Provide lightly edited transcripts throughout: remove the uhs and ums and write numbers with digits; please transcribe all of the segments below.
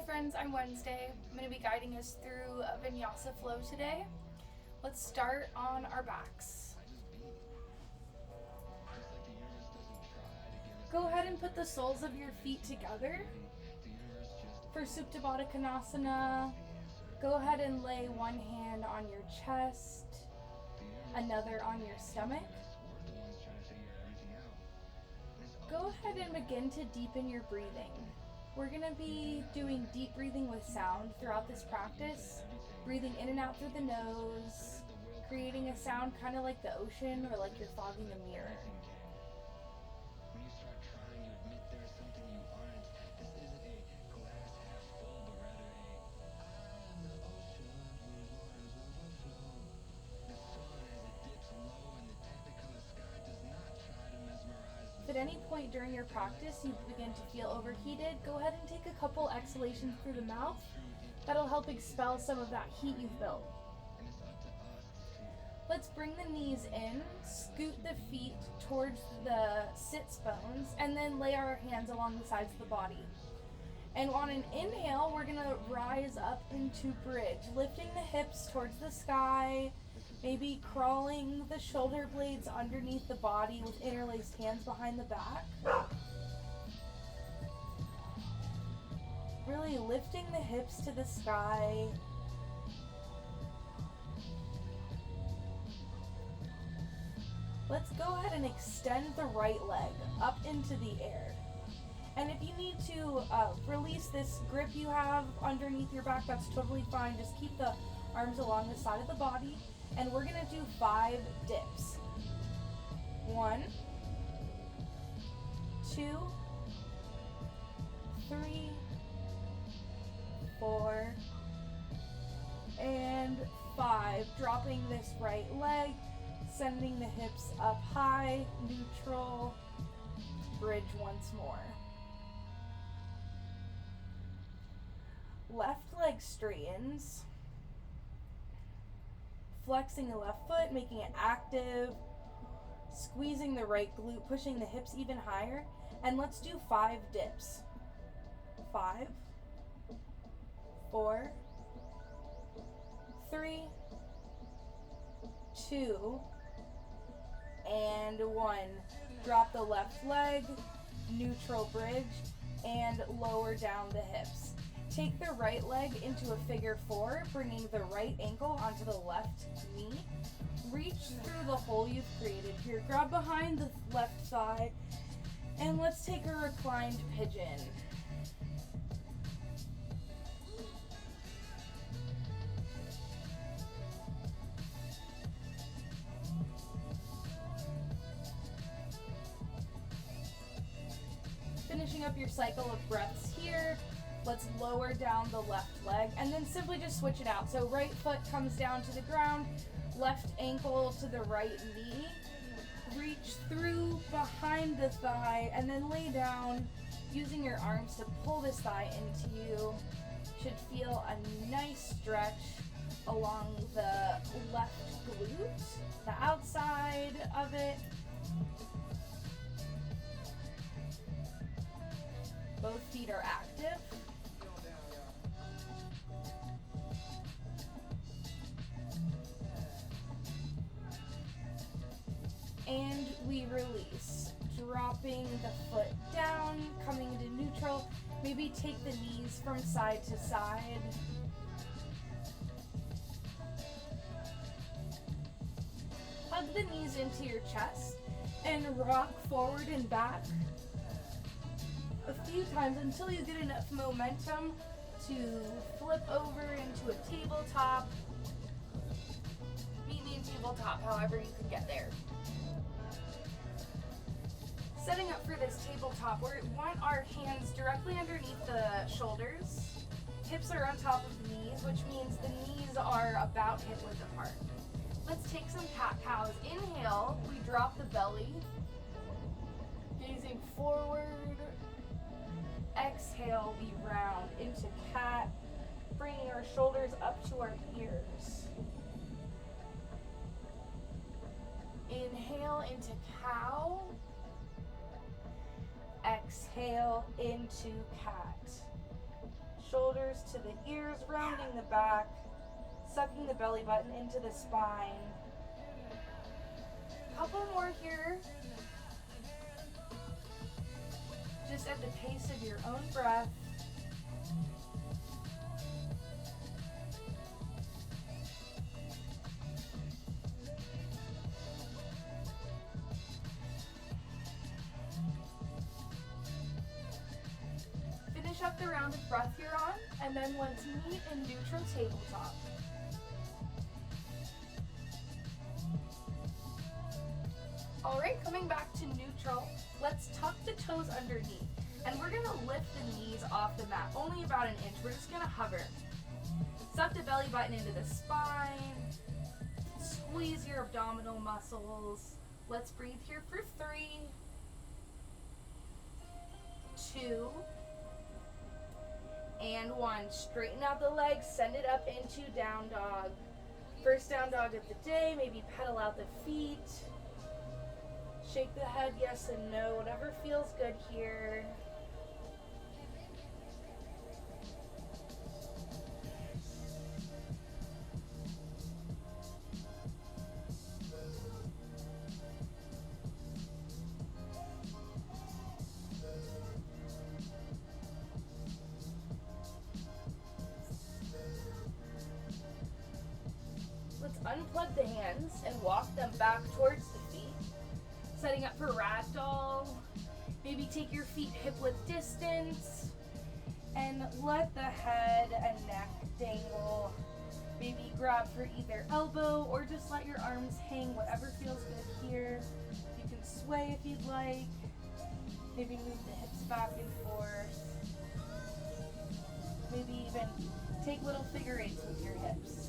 Hi friends, I'm Wednesday. I'm going to be guiding us through a Vinyasa Flow today. Let's start on our backs. Go ahead and put the soles of your feet together. For Supta Baddha Konasana, go ahead and lay one hand on your chest, another on your stomach. Go ahead and begin to deepen your breathing. We're going to be doing deep breathing with sound throughout this practice, breathing in and out through the nose, creating a sound kind of like the ocean or like you're fogging a mirror. When you start trying to admit there's something you aren't, this isn't a glass half full, but rather a I'm the ocean whose waters overflow. The sun as it dips low and the technicolor sky does not try to mesmerize me. If at any point during your practice you begin to feel overheated, go ahead and take a couple exhalations through the mouth. That'll help expel some of that heat you've built. Let's bring the knees in, scoot the feet towards the sits bones, and then lay our hands along the sides of the body. And on an inhale, we're gonna rise up into bridge, lifting the hips towards the sky, maybe crawling the shoulder blades underneath the body with interlaced hands behind the back. Really lifting the hips to the sky. Let's go ahead and extend the right leg up into the air. And if you need to release this grip you have underneath your back, that's totally fine. Just keep the arms along the side of the body. And we're gonna do 5 dips. 1, 2, 3, 4, and 5. Dropping this right leg. Sending the hips up high, neutral, bridge once more. Left leg straightens. Flexing the left foot, making it active. Squeezing the right glute, pushing the hips even higher. And let's do 5 dips. 5, 4, 3, 2, and 1. Drop the left leg, neutral bridge, and lower down the hips. Take the right leg into a figure 4, bringing the right ankle onto the left knee. Reach through the hole you've created here. Grab behind the left thigh, and let's take a reclined pigeon. Finishing up your cycle of breaths here, let's lower down the left leg and then simply just switch it out. So right foot comes down to the ground, left ankle to the right knee. Reach through behind the thigh and then lay down using your arms to pull this thigh into you. Should feel a nice stretch along the left glute, the outside of it. Both feet are active. And we release, dropping the foot down, coming into neutral. Maybe take the knees from side to side. Hug the knees into your chest and rock forward and back a few times until you get enough momentum to flip over into a tabletop. Meet me in tabletop, however you can get there. Setting up for this tabletop, we want our hands directly underneath the shoulders. Hips are on top of the knees, which means the knees are about hip width apart. Let's take some cat-cows. Inhale, we drop the belly, gazing forward. Exhale, we round into cat, bringing our shoulders up to our ears. Inhale into cow. Exhale into cat. Shoulders shoulders to the ears, rounding the back, sucking the belly button into the spine. Couple more here. Just at the pace of your own breath. Finish up the round of breath you're on, and then let's meet in neutral tabletop. Alright, coming back to neutral, let's tuck the toes underneath. And we're gonna lift the knees off the mat, only about an inch. We're just gonna hover. Suck the belly button into the spine. Squeeze your abdominal muscles. Let's breathe here for 3, 2, and 1. Straighten out the legs, send it up into down dog. First down dog of the day, maybe pedal out the feet. Shake the head, yes and no, whatever feels good here. Let's unplug the hands and walk them back towards the feet. Setting up for ragdoll. Maybe take your feet hip width distance and let the head and neck dangle. Maybe grab for either elbow or just let your arms hang, whatever feels good here. You can sway if you'd like. Maybe move the hips back and forth. Maybe even take little figure eights with your hips.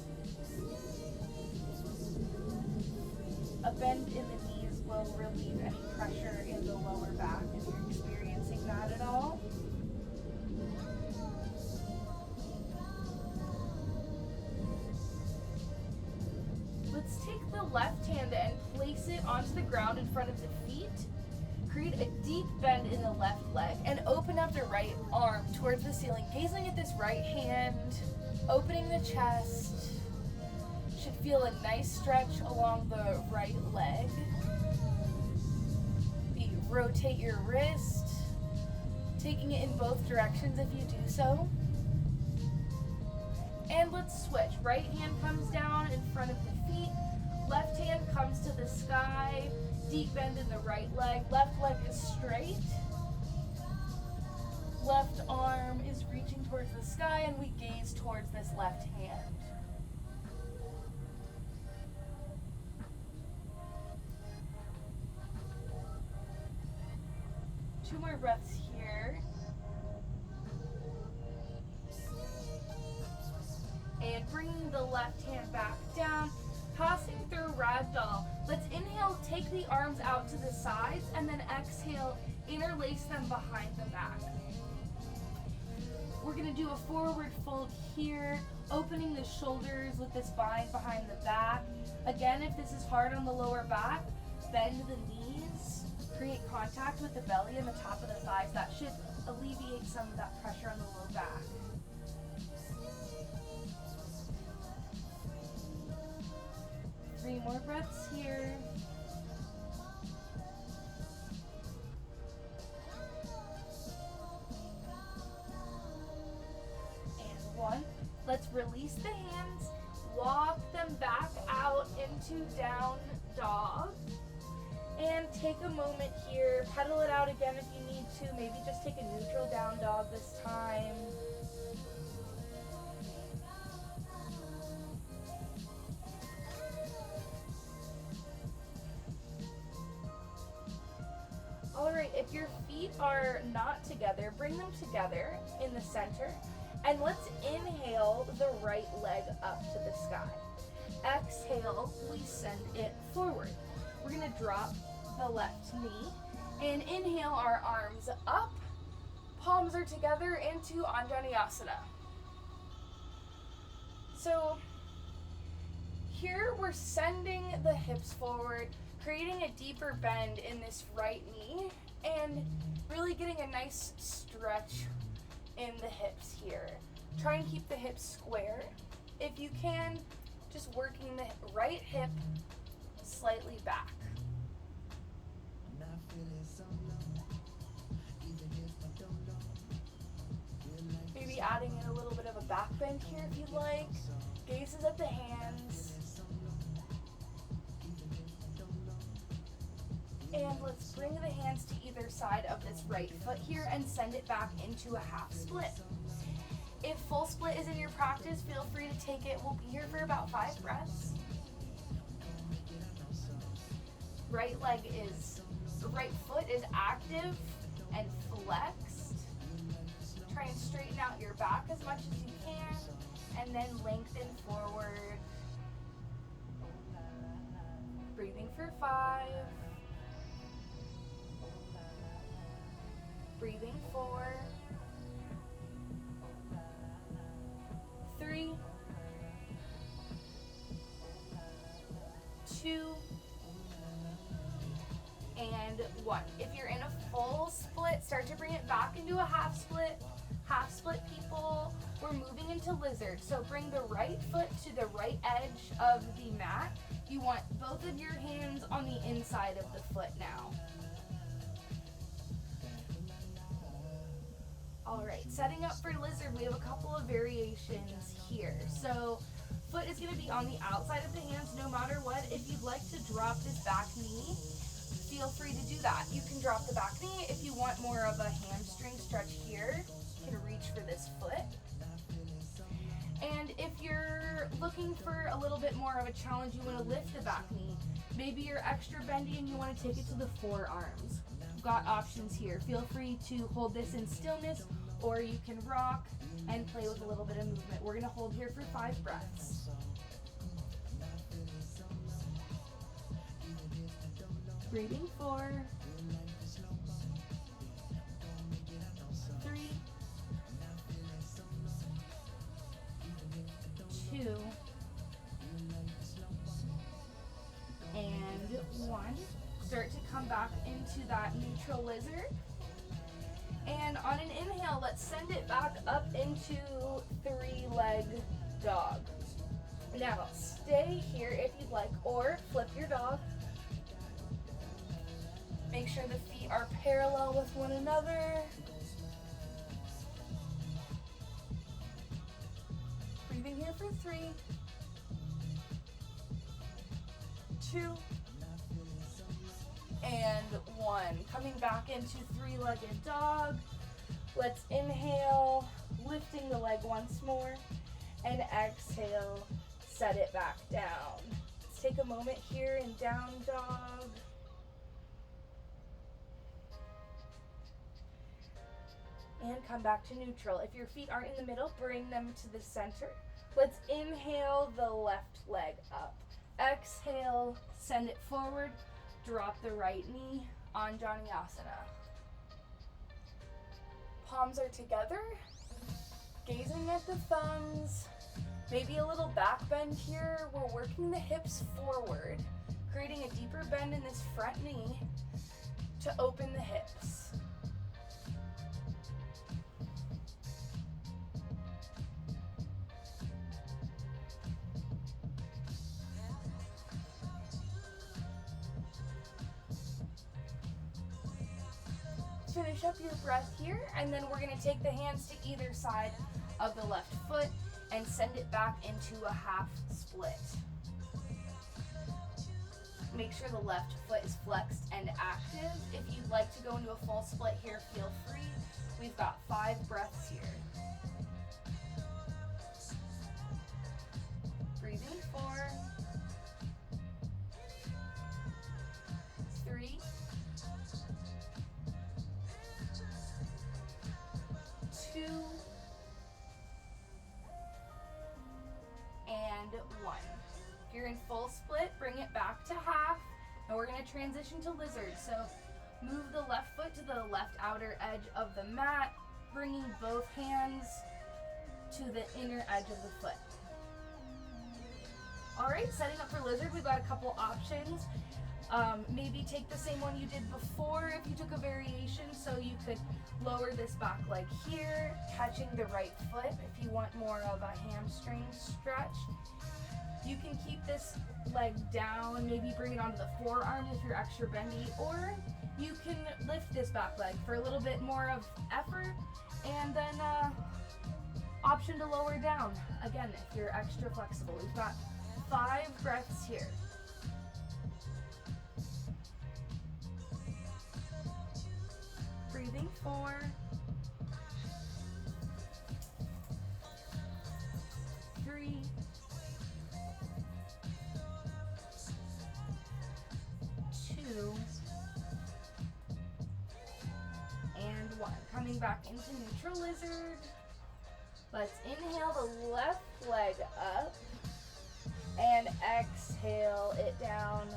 A bend in the knees will relieve any pressure in the lower back if you're experiencing that at all. Let's take the left hand and place it onto the ground in front of the feet. Create a deep bend in the left leg and open up the right arm towards the ceiling, gazing at this right hand, opening the chest. Should feel a nice stretch along the right leg. Rotate your wrist, taking it in both directions if you do so. And let's switch. Right hand comes down in front of the feet. Left hand comes to the sky. Deep bend in the right leg. Left leg is straight. Left arm is reaching towards the sky, and we gaze towards this left hand. Two more breaths here. And bringing the left hand back down, tossing through ragdoll. Let's inhale, take the arms out to the sides, and then exhale, interlace them behind the back. We're gonna do a forward fold here, opening the shoulders with the spine behind the back. Again, if this is hard on the lower back, bend the knees. Create contact with the belly and the top of the thighs. That should alleviate some of that pressure on the low back. Three more breaths here. And 1. Let's release the hands, walk them back out into down dog. And take a moment here, pedal it out again if you need to, maybe just take a neutral down dog this time. Alright, if your feet are not together, bring them together in the center, and let's inhale the right leg up to the sky. Exhale, we send it forward. We're gonna drop the left knee and inhale our arms up. Palms are together into Anjaneyasana. So here we're sending the hips forward, creating a deeper bend in this right knee and really getting a nice stretch in the hips here. Try and keep the hips square. If you can, just working the right hip slightly back. Maybe adding in a little bit of a back bend here if you'd like. Gazes at the hands. And let's bring the hands to either side of this right foot here and send it back into a half split. If full split is in your practice, feel free to take it. We'll be here for about 5 breaths. Right foot is active and flexed. Try and straighten out your back as much as you can, and then lengthen forward. Breathing for 5. Breathing 4. 3. 2. And 1. If you're in a full split, start to bring it back into a half split. Half split people, we're moving into lizard. So bring the right foot to the right edge of the mat. You want both of your hands on the inside of the foot now. All right, setting up for lizard, we have a couple of variations here. So foot is going to be on the outside of the hands no matter what. If you'd like to drop this back knee, feel free to do that. You can drop the back knee. If you want more of a hamstring stretch here, you can reach for this foot. And if you're looking for a little bit more of a challenge, you want to lift the back knee. Maybe you're extra bendy and you want to take it to the forearms. You've got options here. Feel free to hold this in stillness, or you can rock and play with a little bit of movement. We're going to hold here for 5 breaths. Breathing 4. 3. 2. And 1. Start to come back into that neutral lizard. And on an inhale, let's send it back up into 3-leg dog. Now, stay here if you'd like, or flip your dog. Make sure the feet are parallel with one another. Breathing here for 3, 2, and 1. Coming back into 3-legged dog. Let's inhale, lifting the leg once more, and exhale, set it back down. Let's take a moment here in down dog. And come back to neutral. If your feet aren't in the middle, bring them to the center. Let's inhale the left leg up. Exhale, send it forward. Drop the right knee, Anjaneyasana. Palms are together, gazing at the thumbs. Maybe a little back bend here. We're working the hips forward, creating a deeper bend in this front knee to open the hips. Finish up your breath here, and then we're going to take the hands to either side of the left foot and send it back into a half split. Make sure the left foot is flexed and active. If you'd like to go into a full split here, feel free. We've got 5 breaths here. Breathing 4, 3, 2, and 1. If you're in full split, bring it back to half, and we're going to transition to lizard. So move the left foot to the left outer edge of the mat, bringing both hands to the inner edge of the foot. All right, setting up for lizard, we've got a couple options. Maybe take the same one you did before if you took a variation, so you could lower this back leg here, catching the right foot if you want more of a hamstring stretch. You can keep this leg down, maybe bring it onto the forearm if you're extra bendy, or you can lift this back leg for a little bit more of effort, and then option to lower down, again, if you're extra flexible. We've got 5 breaths here. Breathing 4, 3, 2, and 1. Coming back into neutral lizard. Let's inhale the left leg up and exhale it down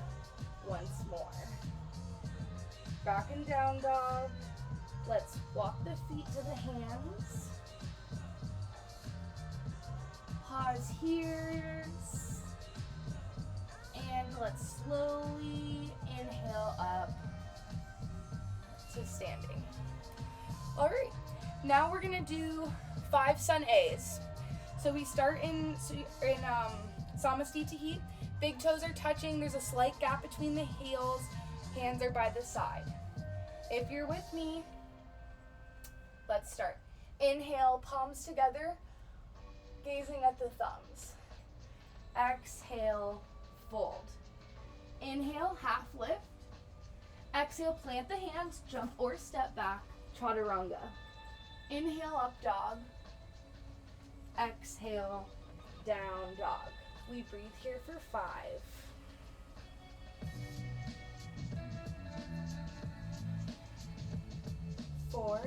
once more. Back and down dog. Let's walk the feet to the hands. Pause here. And let's slowly inhale up to standing. All right, now we're gonna do 5 sun A's. So we start in Samastiti. Big toes are touching. There's a slight gap between the heels. Hands are by the side. If you're with me, let's start. Inhale, palms together, gazing at the thumbs. Exhale, fold. Inhale, half lift. Exhale, plant the hands, jump or step back, chaturanga. Inhale, up dog. Exhale, down dog. We breathe here for 5. 4,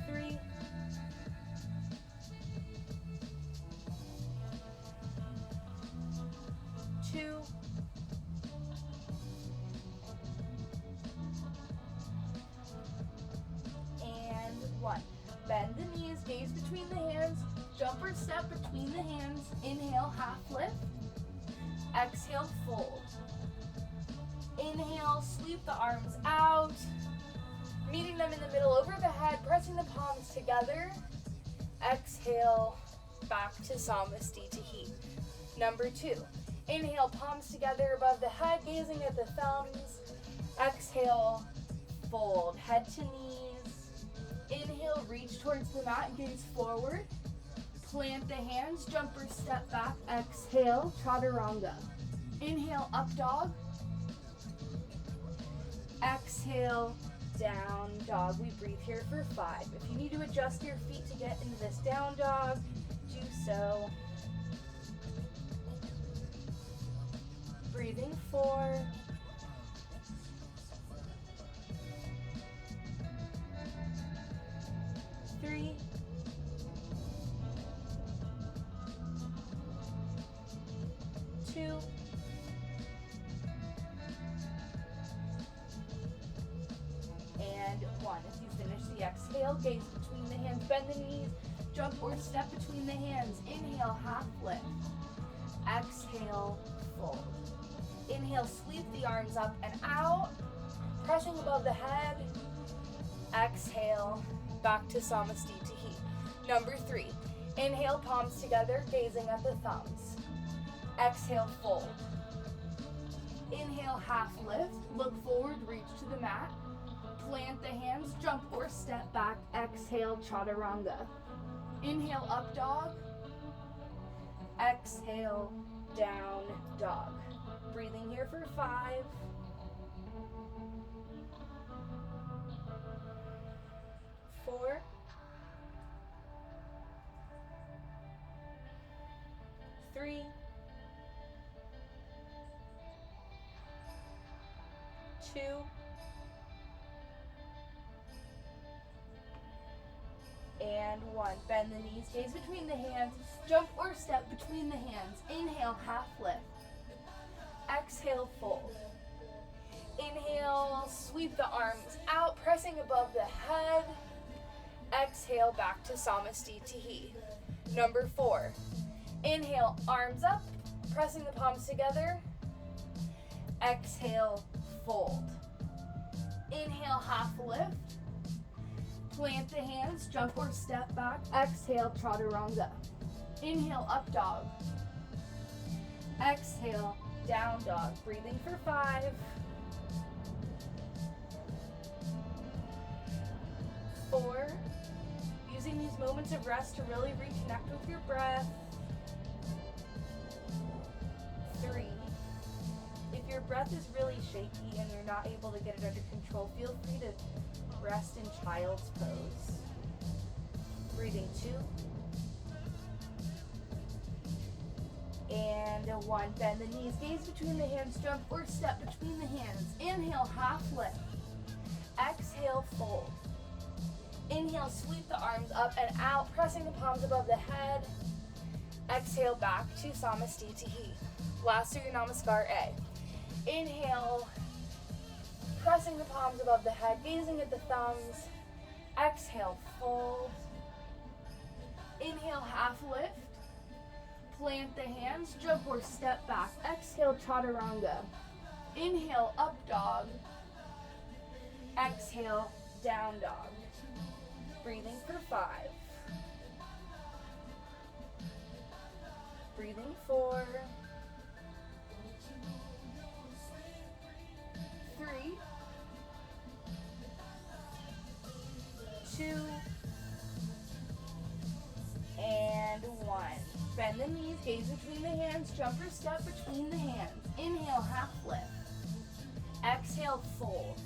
3, 2, and 1. Bend the knees, gaze between the hands, jump or step between the hands. Inhale, half lift. Exhale, fold. Inhale, sweep the arms out, meeting them in the middle over the head, pressing the palms together. Exhale, back to Samastiti. Number 2. Inhale, palms together above the head, gazing at the thumbs. Exhale, fold, head to knees. Inhale, reach towards the mat, gaze forward. Plant the hands, jump or step back. Exhale, chaturanga. Inhale, up dog. Exhale, down dog. We breathe here for 5. If you need to adjust your feet to get into this down dog, do so. Breathing 4. 3, 2, and 1. As you finish the exhale, gaze between the hands, bend the knees, jump or step between the hands. Inhale, half lift. Exhale, fold. Inhale, sweep the arms up and out, pressing above the head. Exhale, back to Samastiti. Number 3. Inhale, palms together, gazing at the thumbs. Exhale, fold. Inhale, half lift. Look forward, reach to the mat. Plant the hands, jump or step back. Exhale, chaturanga. Inhale, up dog. Exhale, down dog. Breathing here for 5. 4. 3. 2. And 1. Bend the knees, gaze between the hands, jump or step between the hands. Inhale, half lift. Exhale, fold. Inhale, sweep the arms out, pressing above the head. Exhale, back to Samastitihi. Number 4. Inhale, arms up, pressing the palms together. Exhale, fold. Inhale, half lift. Plant the hands, jump or step back. Exhale, chaturanga. Inhale, up dog. Exhale, down dog. Breathing for 5. 4. Using these moments of rest to really reconnect with your breath. 3. If your breath is really shaky and you're not able to get it under control, feel free to rest in child's pose. Breathing 2. And 1. Bend the knees, gaze between the hands, jump or step between the hands. Inhale, half lift. Exhale, fold. Inhale, sweep the arms up and out, pressing the palms above the head. Exhale, back to Samastitihi. Last Surya Namaskar A. Inhale, pressing the palms above the head, gazing at the thumbs. Exhale, fold. Inhale, half lift. Plant the hands, jump or step back. Exhale, chaturanga. Inhale, up dog. Exhale, down dog. Breathing for 5. Breathing 4. 3. 2. And 1. Bend the knees, gaze between the hands, jump or step between the hands. Inhale, half lift. Exhale, fold.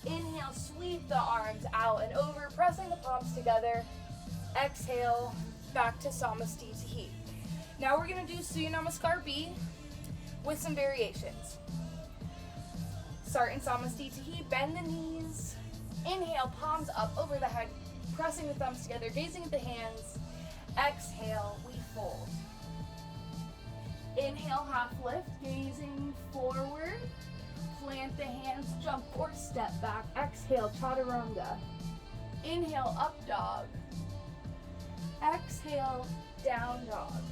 Inhale, sweep the arms out and over, pressing the palms together. Exhale, back to Samastitihi. Now we're going to do Surya Namaskar B with some variations. Start in Samastitihi, bend the knees. Inhale, palms up over the head, pressing the thumbs together, gazing at the hands. Exhale, we fold. Inhale, half lift, gazing forward. Plant the hands, jump or step back. Exhale, chaturanga. Inhale, up dog. Exhale, down dog.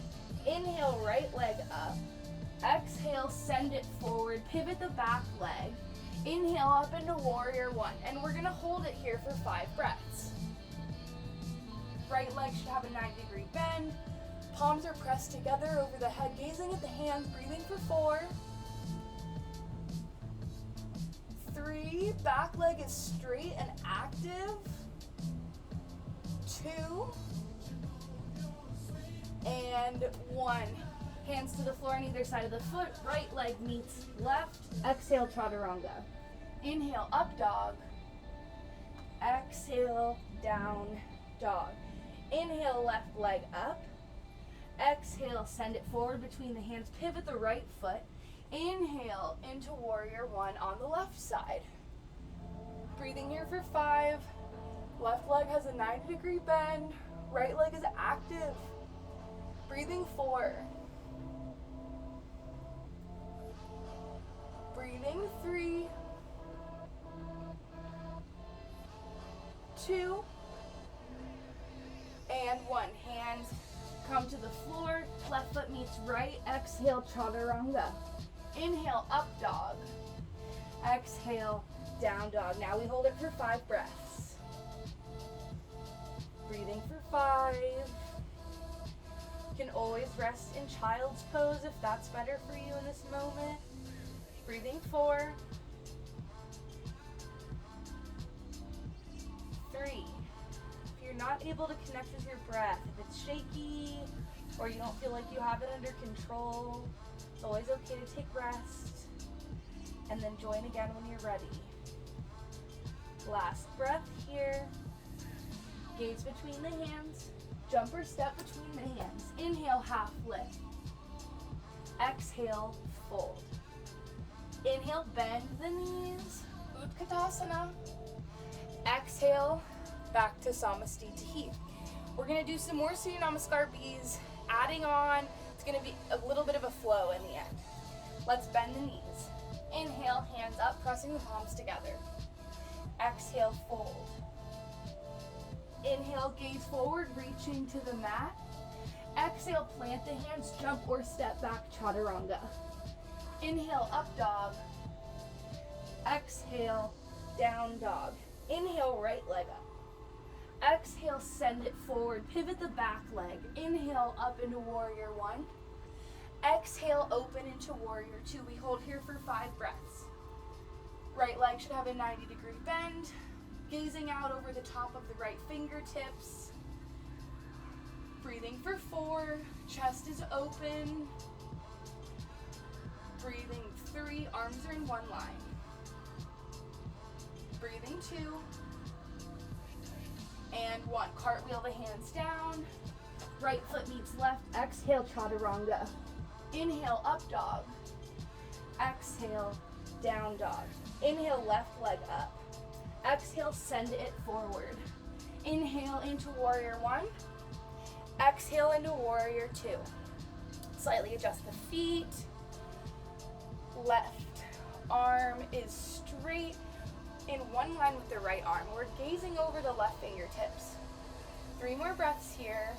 Inhale, right leg up. Exhale, send it forward. Pivot the back leg. Inhale up into warrior 1. And we're going to hold it here for 5 breaths. Right leg should have a 90-degree bend. Palms are pressed together over the head, gazing at the hands, breathing for 4. 3, back leg is straight and active. 2, and 1. Hands to the floor on either side of the foot. Right leg meets left. Exhale, chaturanga. Inhale, up dog. Exhale, down dog. Inhale, left leg up. Exhale, send it forward between the hands. Pivot the right foot. Inhale into warrior 1 on the left side. Breathing here for 5. Left leg has a 90-degree bend. Right leg is active. Breathing 4. Breathing 3. 2. And 1. Hands come to the floor. Left foot meets right. Exhale, chaturanga. Inhale, up dog. Exhale, down dog. Now we hold it for 5 breaths. Breathing for 5. You can always rest in child's pose if that's better for you in this moment. Breathing 4. 3. If you're not able to connect with your breath, if it's shaky or you don't feel like you have it under control, it's always okay to take rest and then join again when you're ready. Last breath here. Gaze between the hands. Jump or step between the hands. Inhale, half lift. Exhale, fold. Inhale, bend the knees. Utkatasana. Exhale, back to Samastitihi. We're going to do some more Surya Namaskar Bs, adding on. It's going to be a little bit of a flow in the end. Let's bend the knees. Inhale, hands up, pressing the palms together. Exhale, fold. Inhale, gaze forward, reaching to the mat. Exhale, plant the hands, jump or step back, chaturanga. Inhale, up dog. Exhale, down dog. Inhale, right leg up. Exhale, send it forward, pivot the back leg. Inhale, up into warrior one. Exhale, open into warrior two. We hold here for 5 breaths. Right leg should have a 90-degree bend. Gazing out over the top of the right fingertips. Breathing for 4, chest is open. Breathing 3, arms are in one line. Breathing 2. And 1, cartwheel the hands down. Right foot meets left, exhale, chaturanga. Inhale, up dog. Exhale, down dog. Inhale, left leg up. Exhale, send it forward. Inhale into warrior one. Exhale into warrior two. Slightly adjust the feet. Left arm is straight in one line with the right arm. We're gazing over the left fingertips. 3 more breaths here.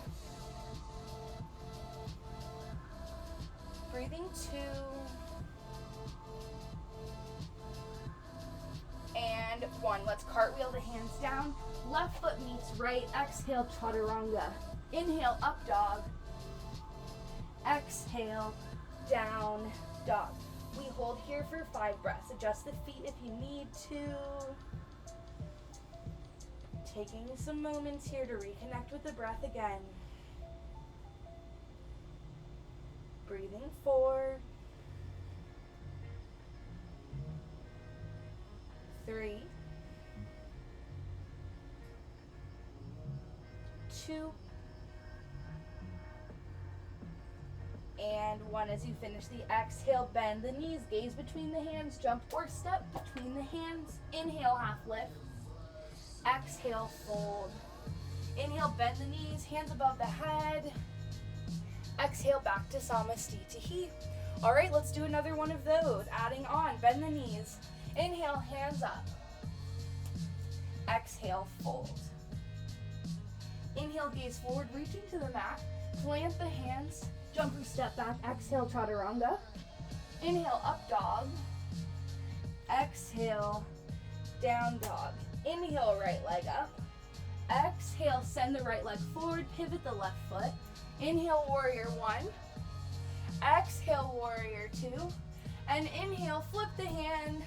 Breathing 2. And 1. Let's cartwheel the hands down. Left foot meets right. Exhale, chaturanga. Inhale, up dog. Exhale, down dog. We hold here for 5 breaths. Adjust the feet if you need to. Taking some moments here to reconnect with the breath again. Breathing 4. 3. 2. And 1. As you finish the exhale, bend the knees, gaze between the hands, jump or step between the hands. Inhale, half lift. Exhale, fold. Inhale, bend the knees, hands above the head. Exhale, back to Samasthiti. All right, let's do another one of those. Adding on, bend the knees. Inhale, hands up. Exhale, fold. Inhale, gaze forward, reaching to the mat. Plant the hands, jump or step back. Exhale, chaturanga. Inhale, up dog. Exhale, down dog. Inhale, right leg up. Exhale, send the right leg forward, pivot the left foot. Inhale, warrior one. Exhale, warrior two. And inhale, flip the hand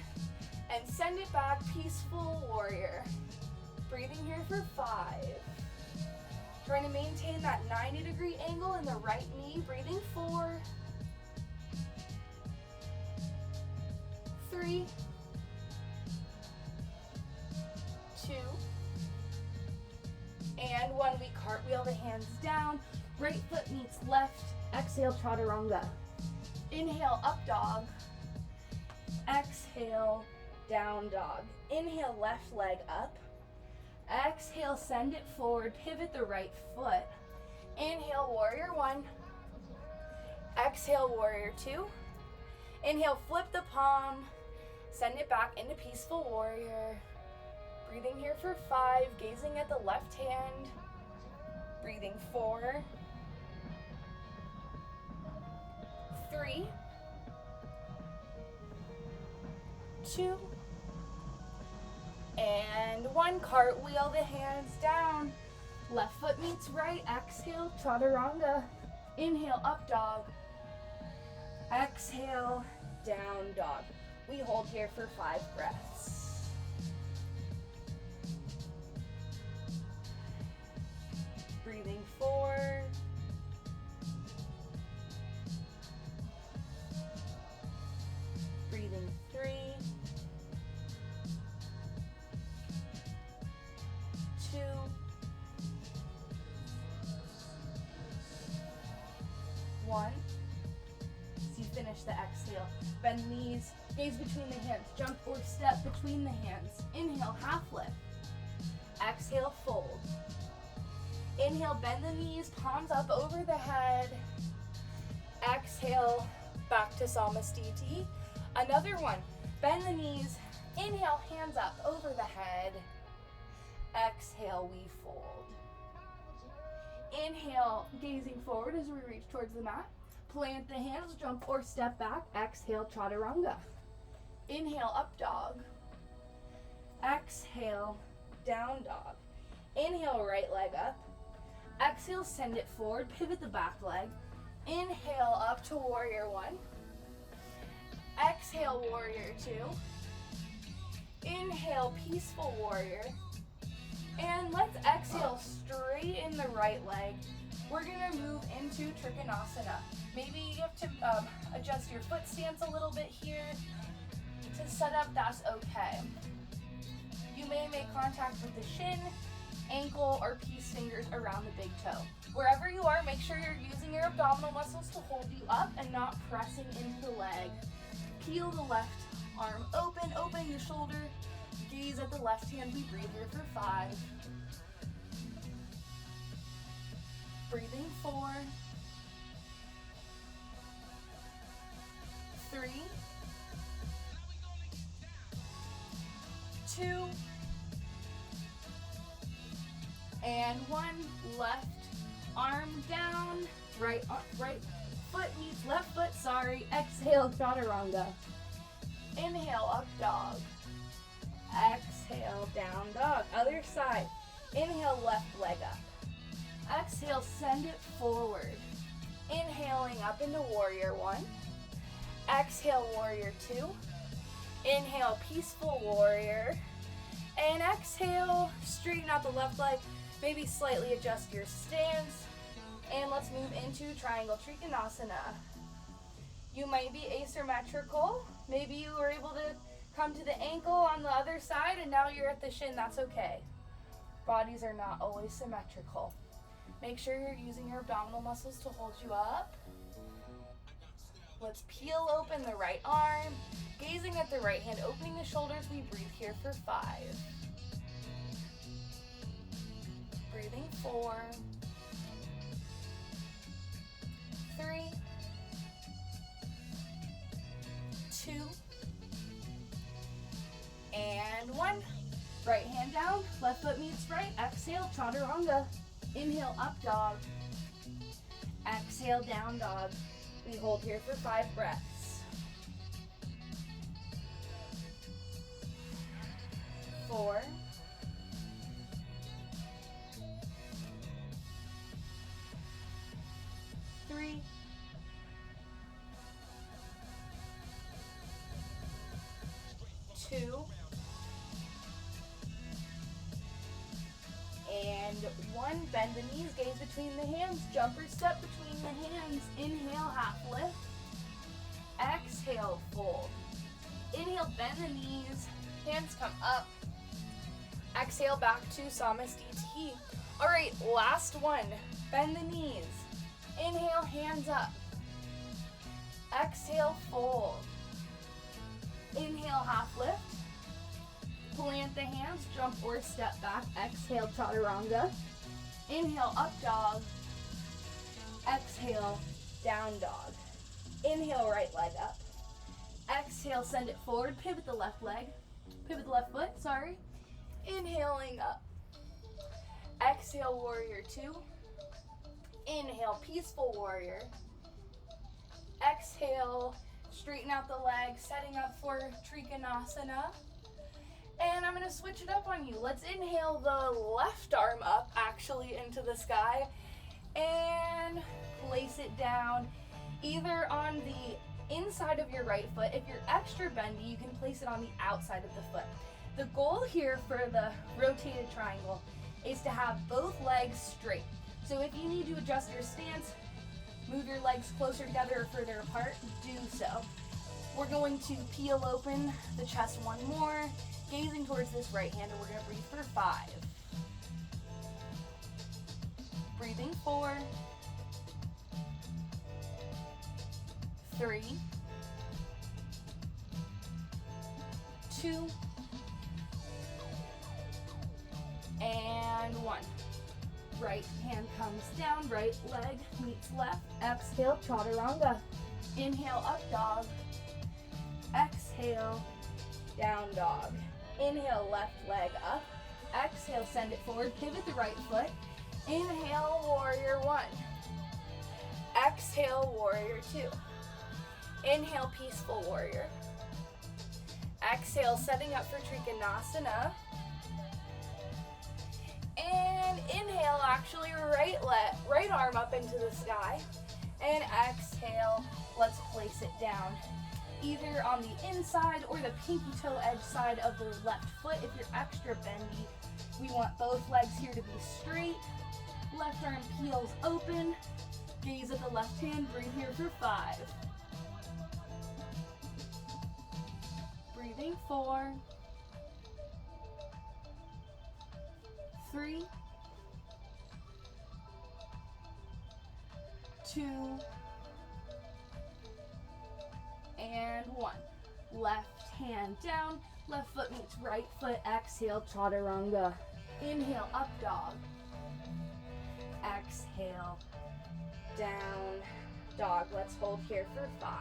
and send it back, peaceful warrior. Breathing here for 5. Trying to maintain that 90-degree angle in the right knee. Breathing 4. 3. 2. And 1. We cartwheel the hands down. Right foot meets left. Exhale, chaturanga. Inhale, up dog. Exhale, down dog. Inhale, left leg up. Exhale, send it forward, pivot the right foot. Inhale, warrior one. Exhale, warrior two. Inhale, flip the palm, send it back into peaceful warrior. Breathing here for 5, gazing at the left hand. Breathing 4. 3. 2. And 1. Cartwheel the hands down. Left foot meets right. Exhale, chaturanga. Inhale, up dog. Exhale, down dog. We hold here for 5 breaths. Breathing 4. 3. 2. 1. As you finish the exhale, bend knees, gaze between the hands, jump or step between the hands. Inhale, half lift. Exhale, fold. Inhale, bend the knees, palms up over the head. Exhale, back to Samasthiti. Another one, bend the knees. Inhale, hands up over the head. Exhale, we fold. Inhale, gazing forward as we reach towards the mat. Plant the hands, jump or step back. Exhale, chaturanga. Inhale, up dog. Exhale, down dog. Inhale, right leg up. Exhale, send it forward, pivot the back leg. Inhale, up to warrior one. Exhale, warrior two. Inhale, peaceful warrior. And let's exhale, straighten the right leg. We're gonna move into Trikonasana. Maybe you have to adjust your foot stance a little bit here. To set up, that's okay. You may make contact with the shin, ankle, or peace fingers around the big toe. Wherever you are, make sure you're using your abdominal muscles to hold you up and not pressing into the leg. Peel the left arm open, opening the shoulder. Gaze at the left hand. We breathe here for 5. Breathing 4. 3. 2. And 1. Left arm down. Right foot meets left foot. Sorry. Exhale, chaturanga. Inhale, up dog. Exhale, down dog. Other side. Inhale, left leg up. Exhale, send it forward. Inhaling up into warrior one. Exhale, warrior two. Inhale, peaceful warrior. And exhale, straighten out the left leg. Maybe slightly adjust your stance. And let's move into triangle Trikonasana. You might be asymmetrical. Maybe you were able to come to the ankle on the other side and now you're at the shin. That's okay. Bodies are not always symmetrical. Make sure you're using your abdominal muscles to hold you up. Let's peel open the right arm. Gazing at the right hand, opening the shoulders. We breathe here for 5. Breathing 4. 3. 2. And 1. Right hand down, left foot meets right. Exhale, chaturanga. Inhale, up dog. Exhale, down dog. We hold here for 5 breaths. 4. 3. 2. And 1. Bend the knees, gaze between the hands, jump or step between the hands. Inhale, half lift. Exhale, fold. Inhale, bend the knees, hands come up. Exhale, back to Samasthiti. All right, last one. Bend the knees. Inhale, hands up. Exhale, fold. Inhale, half lift. Plant the hands, jump or step back. Exhale, chaturanga. Inhale, up dog. Exhale, down dog. Inhale, right leg up. Exhale, send it forward. Pivot the left leg. Pivot the left foot, sorry. Inhaling up. Exhale, warrior two. Inhale, peaceful warrior. Exhale, straighten out the legs, setting up for Trikonasana. And I'm gonna switch it up on you. Let's inhale the left arm up, actually into the sky, and place it down either on the inside of your right foot. If you're extra bendy, you can place it on the outside of the foot. The goal here for the rotated triangle is to have both legs straight. So if you need to adjust your stance, move your legs closer together or further apart, do so. We're going to peel open the chest one more, gazing towards this right hand, and we're going to breathe for 5. Breathing 4, 3, 2, and 1. Right hand comes down, right leg meets left. Exhale, chaturanga. Inhale, up dog. Exhale, down dog. Inhale, left leg up. Exhale, send it forward, pivot the right foot. Inhale, warrior one. Exhale, warrior two. Inhale, peaceful warrior. Exhale, setting up for Trikonasana. And inhale, actually right arm up into the sky. And exhale, let's place it down. Either on the inside or the pinky toe edge side of the left foot. If you're extra bendy, we want both legs here to be straight. Left arm peels open. Gaze at the left hand, breathe here for 5. Breathing 4. 3. 2. And 1. Left hand down, left foot meets right foot. Exhale, chaturanga. Inhale, up dog. Exhale, down dog. Let's hold here for 5.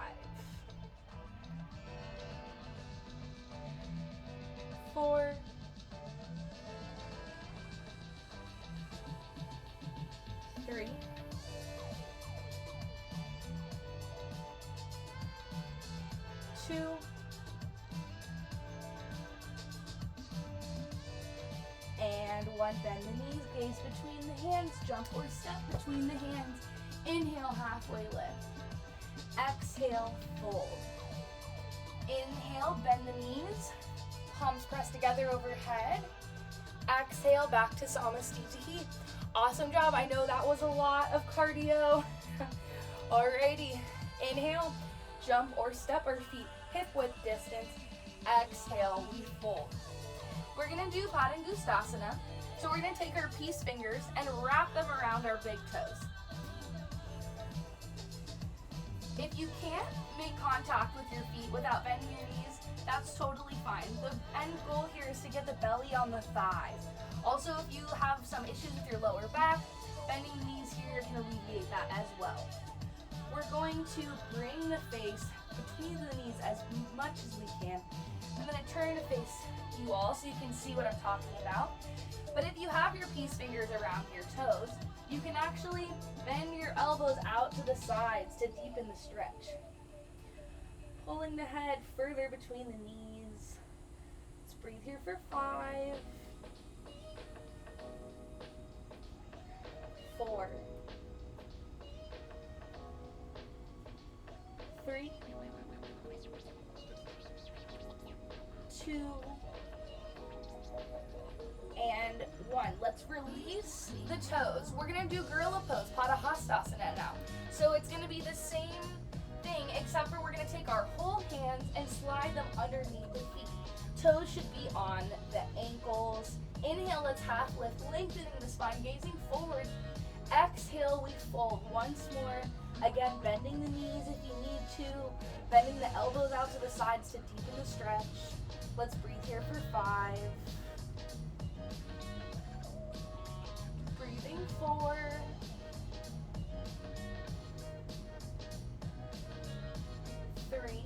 4. 3. 2. And 1. Bend the knees, gaze between the hands, jump or step between the hands. Inhale, halfway lift. Exhale, fold. Inhale, bend the knees, palms pressed together overhead. Exhale, back to Samastiti. Awesome job. I know that was a lot of cardio. Alrighty. Inhale, jump or step our feet hip width distance. Exhale, we fold. We're gonna do Padangustasana. So we're gonna take our peace fingers and wrap them around our big toes. If you can't make contact with your feet without bending your knees, that's totally fine. The end goal here is to get the belly on the thighs. Also, if you have some issues with your lower back, bending the knees here can alleviate that as well. We're going to bring the face between the knees as much as we can. I'm going to turn to face you all so you can see what I'm talking about. But if you have your peace fingers around your toes, you can actually bend your elbows out to the sides to deepen the stretch. Pulling the head further between the knees. Let's breathe here for 5. 4. 3. 2. And 1. Let's release the toes. We're gonna do gorilla pose, Padahastasana now. So it's gonna be the same thing, except for we're gonna take our whole hands and slide them underneath the feet. Toes should be on the ankles. Inhale, let's half lift, lengthening the spine, gazing forward. Exhale, we fold once more. Again, bending the knees if you need to. Bending the elbows out to the sides to deepen the stretch. Let's breathe here for 5. Breathing 4. 3.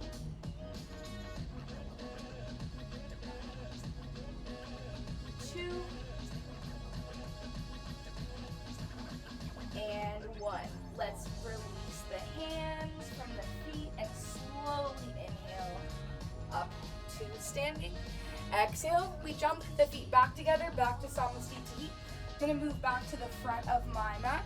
2. And 1. Let's release the hands from the feet and slowly inhale up to standing. Exhale, we jump the feet back together, back to Samastiti. Gonna move back to the front of my mat.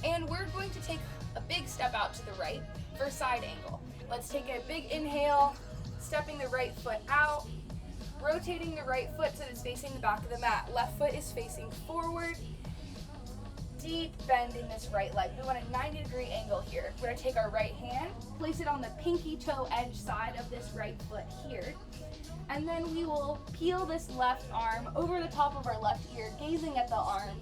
And we're going to take a big step out to the right for side angle. Let's take a big inhale, stepping the right foot out, rotating the right foot so it's facing the back of the mat. Left foot is facing forward. Deep bend in this right leg. We want a 90-degree angle here. We're gonna take our right hand, place it on the pinky toe edge side of this right foot here. And then we will peel this left arm over the top of our left ear, gazing at the arm,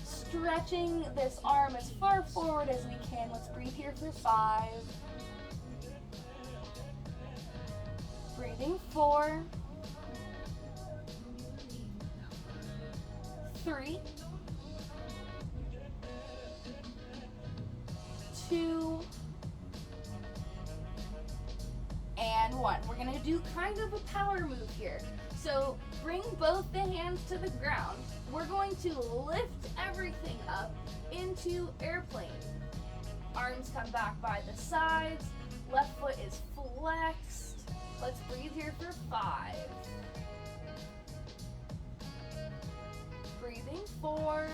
stretching this arm as far forward as we can. Let's breathe here for 5. Breathing 4. 3. 2. And 1. We're gonna do kind of a power move here. So bring both the hands to the ground. We're going to lift everything up into airplane. Arms come back by the sides. Left foot is flexed. Let's breathe here for 5. Breathing 4.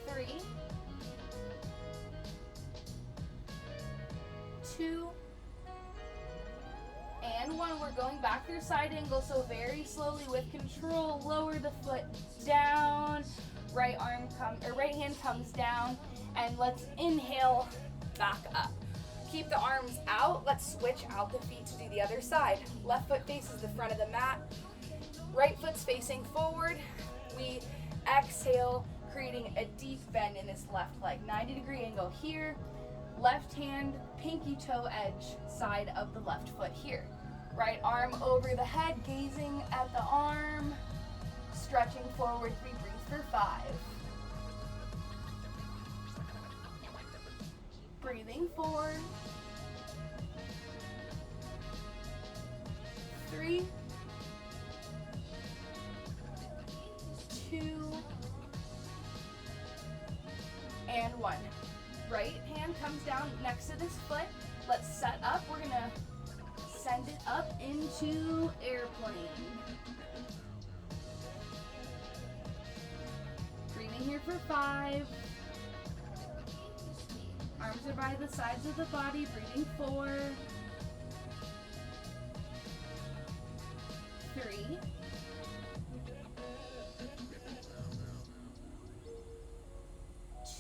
3. 2. And 1. We're going back through side angle, so very slowly with control, lower the foot down. Right hand comes down, and let's inhale back up. Keep the arms out. Let's switch out the feet to do the other side. Left foot faces the front of the mat. Right foot's facing forward. We exhale, creating a deep bend in this left leg. 90-degree angle here. Left hand, pinky toe edge, side of the left foot here. Right arm over the head, gazing at the arm. Stretching forward, 3 breaths for 5. Breathing 4. 3. 2. And 1. Right hand comes down next to this foot. Let's set up. We're gonna send it up into airplane. Breathing here for 5. Arms are by the sides of the body. Breathing 4. 3.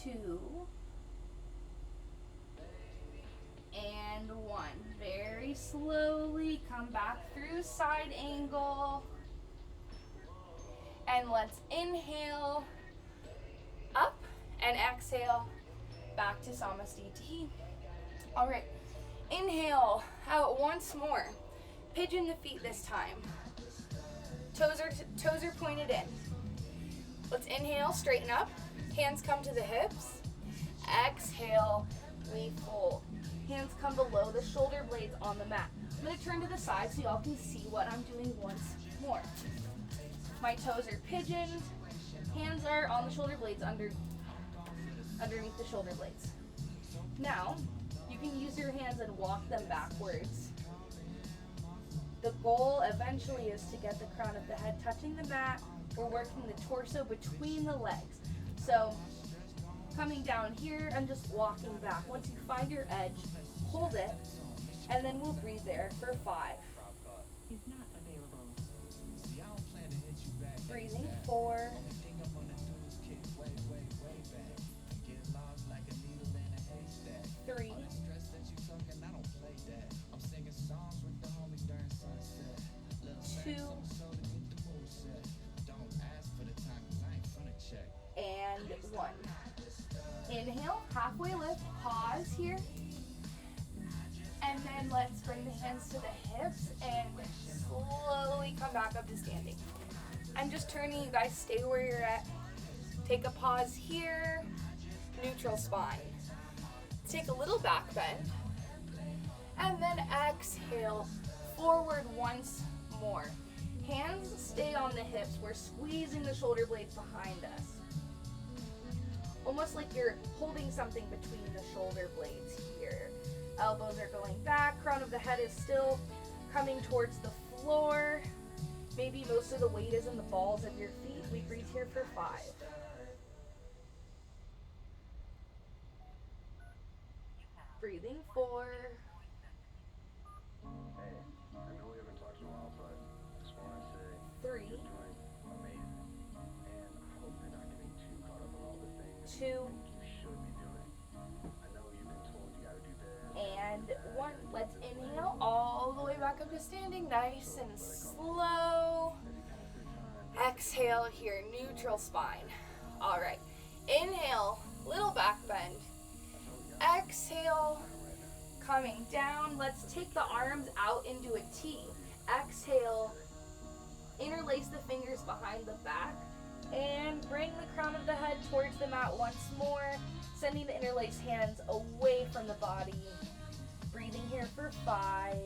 2. And 1. Very slowly come back through side angle. And let's inhale up and exhale back to Samasthiti. All right, inhale out once more. Pigeon the feet this time. Toes are pointed in. Let's inhale, straighten up. Hands come to the hips. Exhale, we fold. Hands come below the shoulder blades on the mat. I'm going to turn to the side so y'all can see what I'm doing once more. My toes are pigeoned. Hands are on the shoulder blades underneath the shoulder blades. Now, you can use your hands and walk them backwards. The goal eventually is to get the crown of the head touching the mat. We're working the torso between the legs. So, coming down here and just walking back. Once you find your edge, hold it, and then we'll breathe there for 5. Breathing 4. 3. 2. And 1. Inhale, halfway lift, pause here. And then let's bring the hands to the hips and slowly come back up to standing. I'm just turning, you guys stay where you're at. Take a pause here, neutral spine. Take a little back bend. And then exhale, forward once more. Hands stay on the hips. We're squeezing the shoulder blades behind us. Almost like you're holding something between the shoulder blades here. Elbows are going back. Crown of the head is still coming towards the floor. Maybe most of the weight is in the balls of your feet. We breathe here for 5. Breathing 4. Hey, I know we haven't talked in a while, but I just want to say 3. you're doing amazing. And I hope you're not getting too caught up in all the things 2. you think you should be doing. I know you've been told you gotta do this. And 1. Let's inhale all the way back up to standing. Nice and slow. Exhale here, neutral spine. All right. Inhale, little back bend. Exhale, coming down. Let's take the arms out into a T. Exhale, interlace the fingers behind the back, and bring the crown of the head towards the mat once more, sending the interlaced hands away from the body. Breathing here for 5.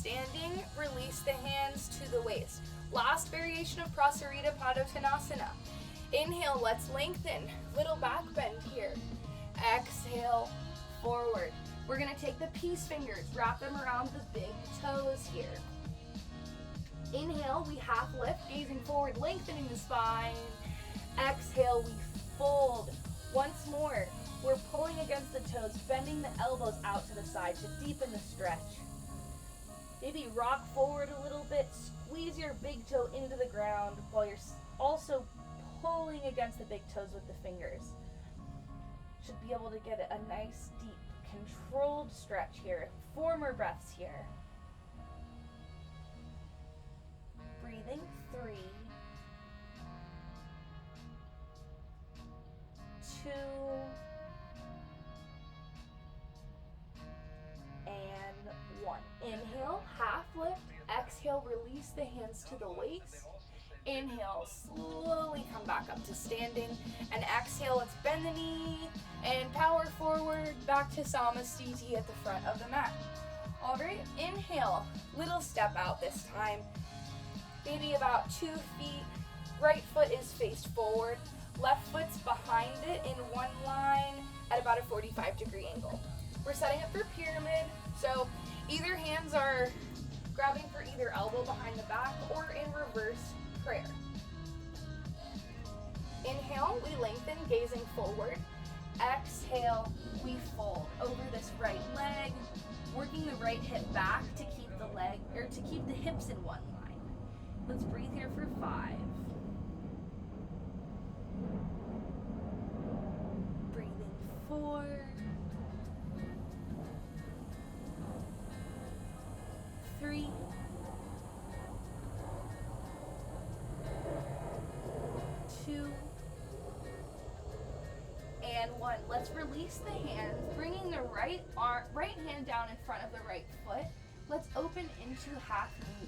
standing, release the hands to the waist. Last variation of Prasarita Padottanasana. Inhale, let's lengthen. Little back bend here. Exhale, forward. We're gonna take the peace fingers, wrap them around the big toes here. Inhale, we half lift, gazing forward, lengthening the spine. Exhale, we fold. Once more, we're pulling against the toes, bending the elbows out to the side to deepen the stretch. Maybe rock forward a little bit, squeeze your big toe into the ground while you're also pulling against the big toes with the fingers. Should be able to get a nice, deep, controlled stretch here. 4 more breaths here. Breathing, 3, 2, and 1. Inhale, half lift. Exhale, release the hands to the waist. Inhale, slowly come back up to standing. And exhale, let's bend the knee and power forward back to Samasthiti at the front of the mat. All right, inhale, little step out this time. Maybe about 2 feet. Right foot is faced forward. Left foot's behind it in one line at about a 45-degree angle. We're setting up for pyramid, so either hands are grabbing for either elbow behind the back or in reverse prayer. Inhale, we lengthen, gazing forward. Exhale, we fold over this right leg, working the right hip back to keep the leg, or to keep the hips in one line. Let's breathe here for 5. Breathing 4. 3. 2. And 1. Let's release the hands, bringing the right hand down in front of the right foot. Let's open into half moon.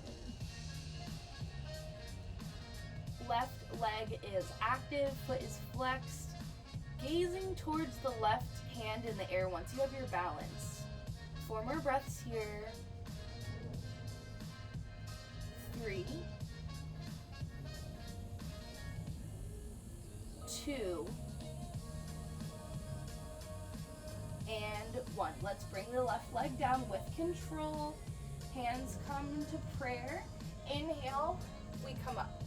Left leg is active, foot is flexed, gazing towards the left hand in the air once you have your balance. 4 more breaths here. 3, 2, and 1. Let's bring the left leg down with control. Hands come to prayer. Inhale, we come up.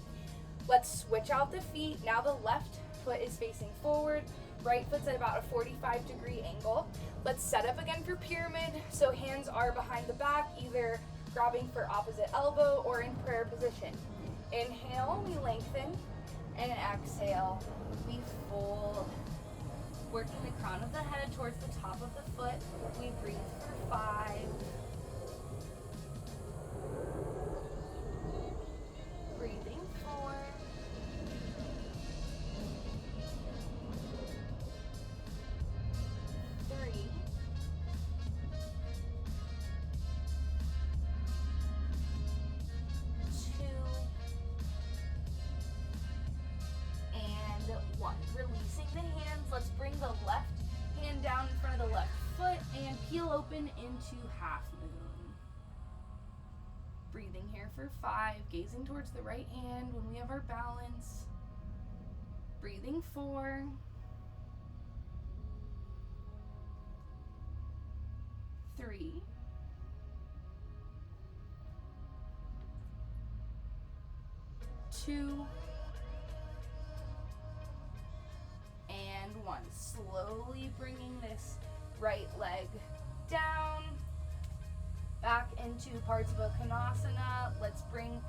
Let's switch out the feet. Now the left foot is facing forward. Right foot's at about a 45-degree angle. Let's set up again for pyramid. So hands are behind the back, either grabbing for opposite elbow or in prayer position. Inhale, we lengthen, and exhale, we fold. Working the crown of the head towards the top of the foot. We breathe for 5. Breathing 4. 3. 2. And 1. Releasing the hands. Let's bring the left hand down in front of the left foot and peel open into half moon. Breathing here for 5, gazing towards the right hand when we have our balance. Breathing 4. 3. 2. And 1. Slowly bringing this right leg down, back into Partha-Konasana. Let's bring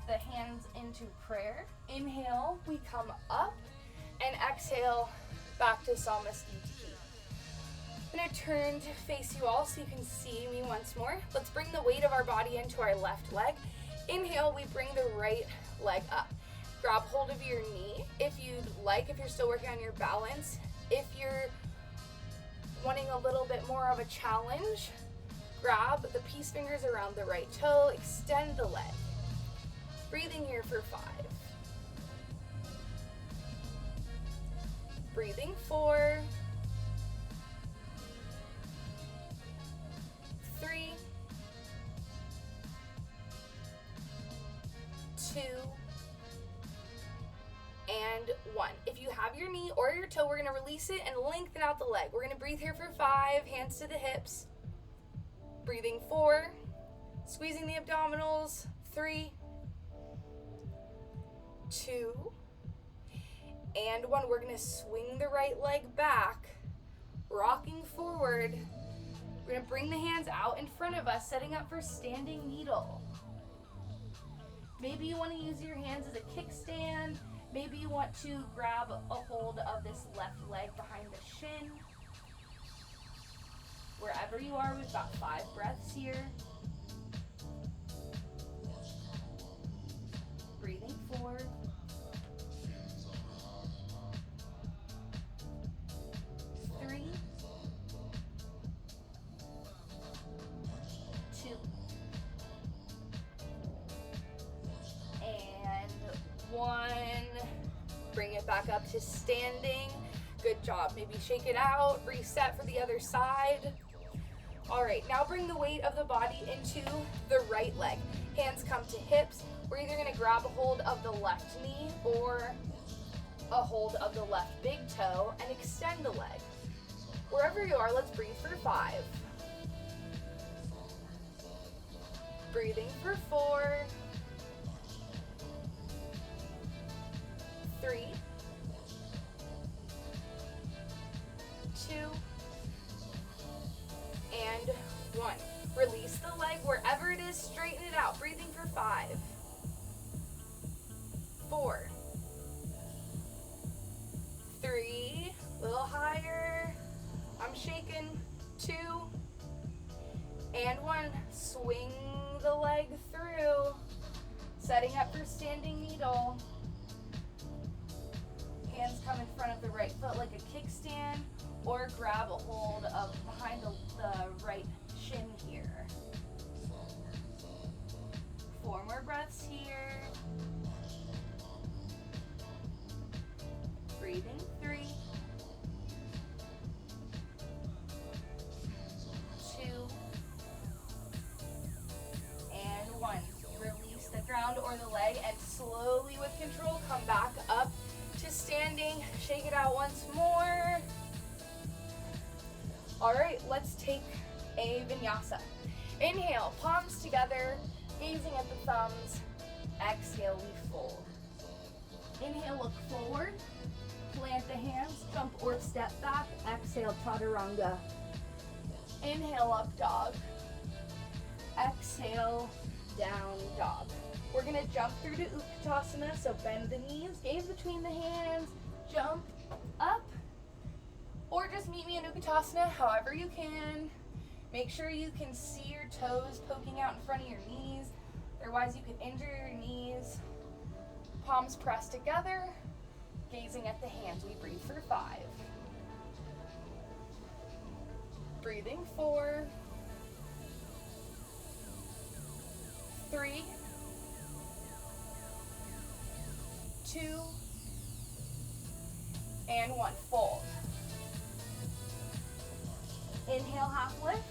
the hands into prayer. Inhale, we come up, and exhale, back to Samasthiti. I'm gonna turn to face you all so you can see me once more. Let's bring the weight of our body into our left leg. Inhale, we bring the right leg up. Grab hold of your knee if you'd like, if you're still working on your balance. If you're wanting a little bit more of a challenge, grab the peace fingers around the right toe, extend the leg. Breathing here for 5. Breathing 4. 3. 2, and 1. If you have your knee or your toe, we're gonna release it and lengthen out the leg. We're gonna breathe here for 5, hands to the hips. Breathing 4, squeezing the abdominals, 3, 2, and 1. We're gonna swing the right leg back, rocking forward. We're gonna bring the hands out in front of us, setting up for standing needle. Maybe you wanna use your hands as a kickstand. Maybe you want to grab a hold of this left leg behind the shin. Wherever you are, we've got 5 breaths here. Breathing 4. 3, 2, and 1. Bring it back up to standing. Good job. Maybe shake it out, reset for the other side. All right, now bring the weight of the body into the right leg. Hands come to hips. We're either gonna grab a hold of the left knee or a hold of the left big toe and extend the leg. Wherever you are, let's breathe for 5. Breathing for 4, 3, 2, and 1. Release the leg wherever it is, straighten it out. Breathing for 5, 4, 3, a little higher. I'm shaking. 2, and 1. Swing the leg through, setting up for standing needle. Hands come in front of the right foot like a kickstand, or grab a hold of behind the right shin here. 4 more breaths here. Breathing 3, 2, and 1. Release the ground or the leg and slowly with control come back up to standing. Shake it out once more. All right, let's take a vinyasa. Inhale, palms together, gazing at the thumbs. Exhale, we fold. Inhale, look forward. Plant the hands, jump or step back. Exhale, chaturanga. Inhale, up dog. Exhale, down dog. We're gonna jump through to Utkatasana, so bend the knees, gaze between the hands, jump up, or just meet me in Utkatasana however you can. Make sure you can see your toes poking out in front of your knees, otherwise you can injure your knees. Palms pressed together, gazing at the hands. We breathe for 5. Breathing 4, 3, 2, and 1. Fold. Inhale, half lift.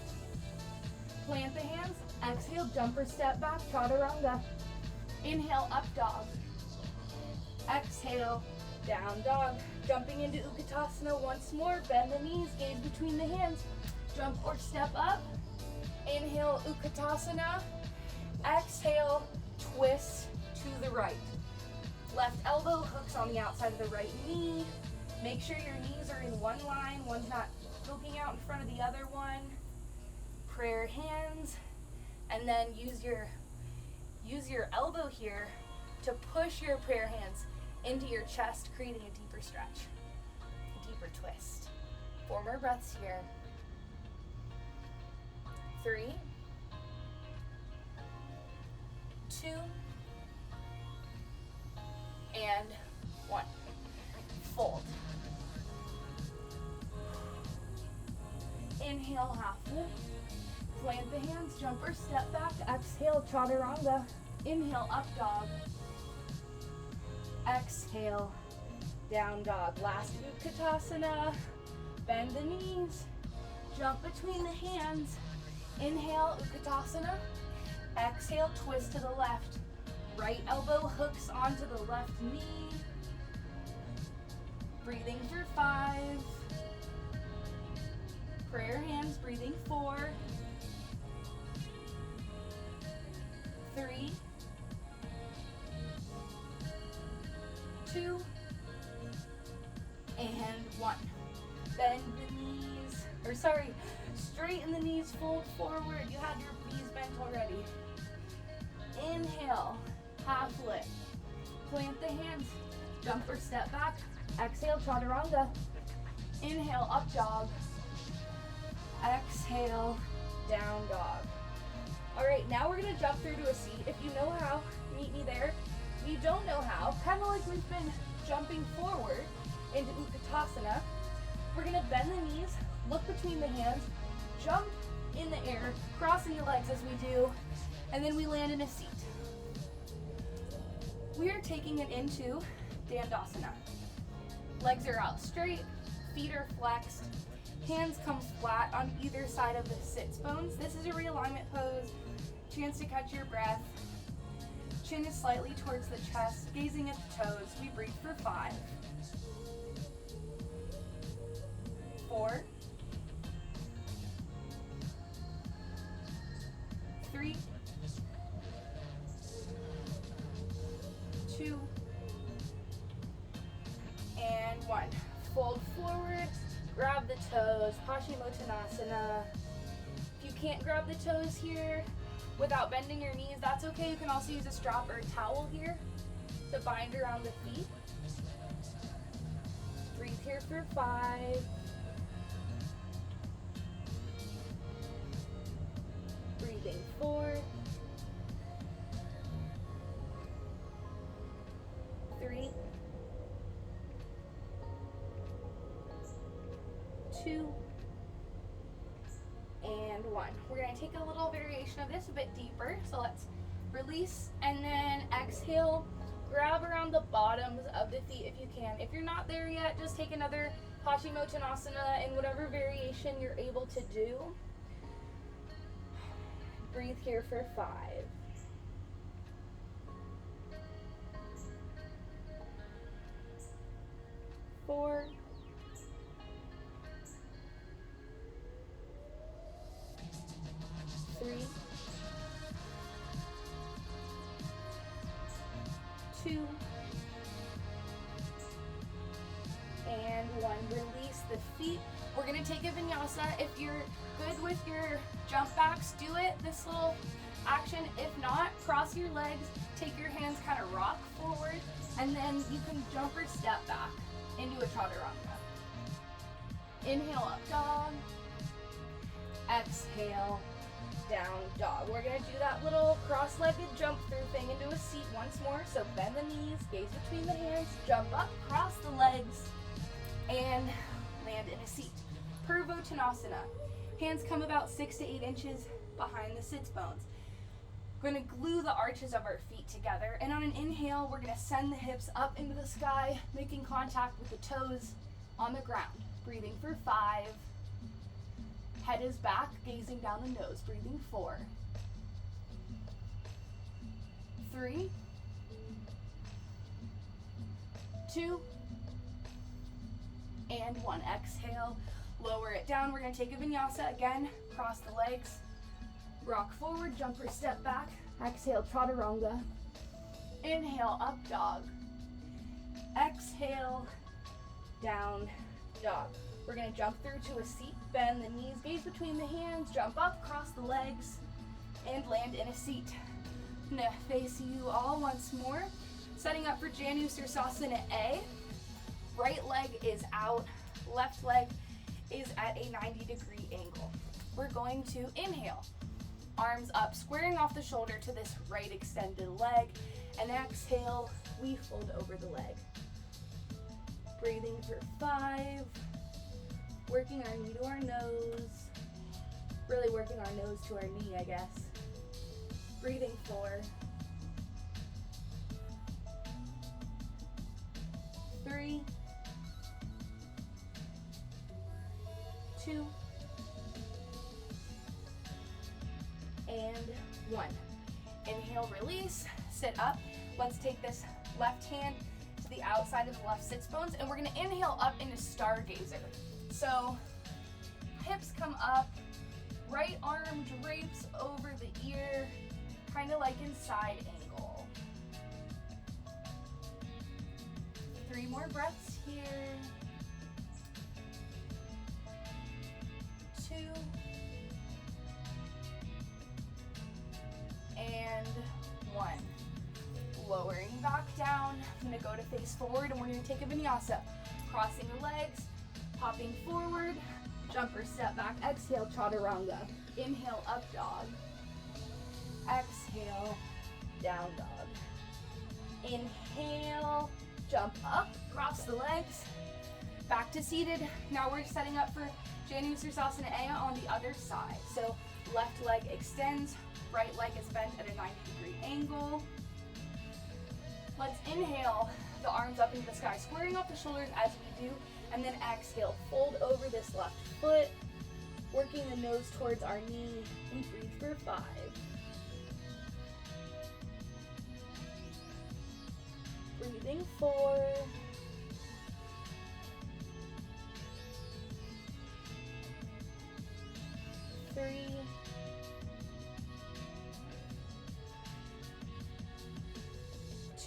Plant the hands. Exhale, jump or step back, chaturanga. Inhale, up dog. Exhale, down dog. Jumping into Utkatasana once more. Bend the knees, gaze between the hands. Jump or step up. Inhale, Utkatasana. Exhale, twist to the right. Left elbow hooks on the outside of the right knee. Make sure your knees are in one line. One's not poking out in front of the other one. Prayer hands, and then use your elbow here to push your prayer hands into your chest, creating a deeper stretch, a deeper twist. 4 more breaths here. 3, 2, and 1. Fold. Inhale, half lift. Plant the hands, jump or step back. Exhale, chaturanga. Inhale, up dog. Exhale, down dog. Last Utkatasana. Bend the knees. Jump between the hands. Inhale, Utkatasana. Exhale, twist to the left. right elbow hooks onto the left knee. Breathing for 5. Prayer hands, breathing 4. 3. 2. And 1. Bend the knees, straighten the knees, fold forward. You had your knees bent already. Inhale, half lift. Plant the hands, jump or step back. Exhale, chaturanga. Inhale, up dog. Exhale, down dog. All right, now we're gonna jump through to a seat. If you know how, meet me there. If you don't know how, kind of like we've been jumping forward into Utkatasana, we're gonna bend the knees, look between the hands, jump in the air, crossing the legs as we do, and then we land in a seat. We are taking it into Dandasana. Legs are out straight, feet are flexed, hands come flat on either side of the sits bones. This is a realignment pose, chance to catch your breath. Chin is slightly towards the chest, gazing at the toes. We breathe for 5. 4. 3. 2. And 1. Fold forward, grab the toes, Paschimottanasana. If you can't grab the toes here without bending your knees, that's okay. You can also use a strap or a towel here to bind around the feet. Breathe here for 5. Breathing 4. 3. 2. And 1. We're going to take a little variation of this a bit deeper. So let's release and then exhale. Grab around the bottoms of the feet if you can. If you're not there yet, just take another Paschimottanasana in whatever variation you're able to do. Breathe here for 5. 4. 3. 2. And 1. Release the feet. We're going to take a vinyasa. If you're good with your jump backs, do it, this little action. If not, cross your legs, take your hands, kind of rock forward, and then you can jump or step back into a chaturanga. Inhale, up dog. Exhale, down dog. We're going to do that little cross-legged jump through thing into a seat once more. So bend the knees, gaze between the hands, jump up, cross the legs, and land in a seat. Purvottanasana. Hands come about 6 to 8 inches behind the sits bones. We're going to glue the arches of our feet together, and on an inhale, we're going to send the hips up into the sky, making contact with the toes on the ground. Breathing for 5. Head is back, gazing down the nose. Breathing 4. 3. 2. And 1. Exhale, lower it down. We're going to take a vinyasa again. Cross the legs. Rock forward, jump or step back. Exhale, chaturanga. Inhale, up dog. Exhale, down dog. We're going to jump through to a seat, bend the knees, gaze between the hands, jump up, cross the legs, and land in a seat. I'm going to face you all once more. Setting up for Janu Sirsasana A. Right leg is out, left leg is at a 90-degree angle. We're going to inhale. Arms up, squaring off the shoulder to this right extended leg, and exhale, we fold over the leg. Breathing for 5, working our knee to our nose, really working our nose to our knee, I guess. Breathing 4, 3, 2, and 1. Inhale, release, sit up. Let's take this left hand to the outside of the left sits bones, and we're gonna inhale up into stargazer. So hips come up, right arm drapes over the ear, kind of like in side angle. 3 more breaths here. 2. And 1. Lowering back down. I'm gonna go to face forward and we're gonna take a vinyasa. Crossing the legs, popping forward, jump or step back. Exhale, chaturanga. Inhale, up dog. Exhale, down dog. Inhale, jump up, cross the legs. Back to seated. Now we're setting up for Janu Sirsasana A on the other side. So left leg extends, right leg is bent at a 90-degree angle. Let's inhale the arms up into the sky, squaring off the shoulders as we do, and then exhale, fold over this left foot, working the nose towards our knee, and breathe for 5. Breathing 4. 3.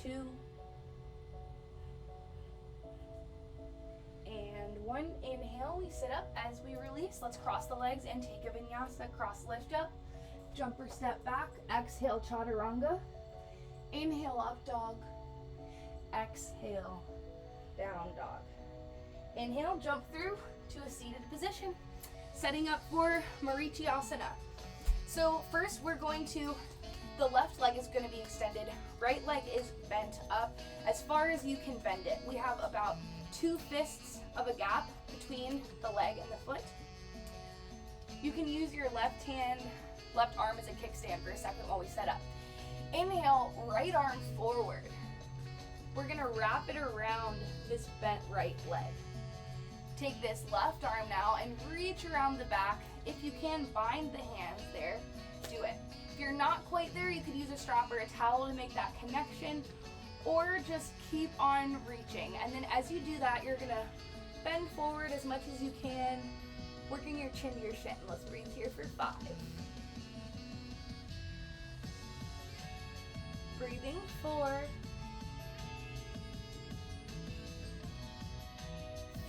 2. And 1. Inhale, we sit up. As we release, let's cross the legs and take a vinyasa. Cross, lift up, jump or step back. Exhale, chaturanga. Inhale, up dog. Exhale, down dog. Inhale, jump through to a seated position. Setting up for Marichiyasana. So first we're going to, the left leg is going to be extended, right leg is bent up as far as you can bend it. We have about 2 fists of a gap between the leg and the foot. You can use your left arm as a kickstand for a second while we set up. Inhale, right arm forward. We're going to wrap it around this bent right leg. Take this left arm now and reach around the back. If you can, bind the hands there, do it. If you're not quite there, you could use a strap or a towel to make that connection, or just keep on reaching. And then as you do that, you're gonna bend forward as much as you can, working your chin to your shin. Let's breathe here for 5. Breathing 4.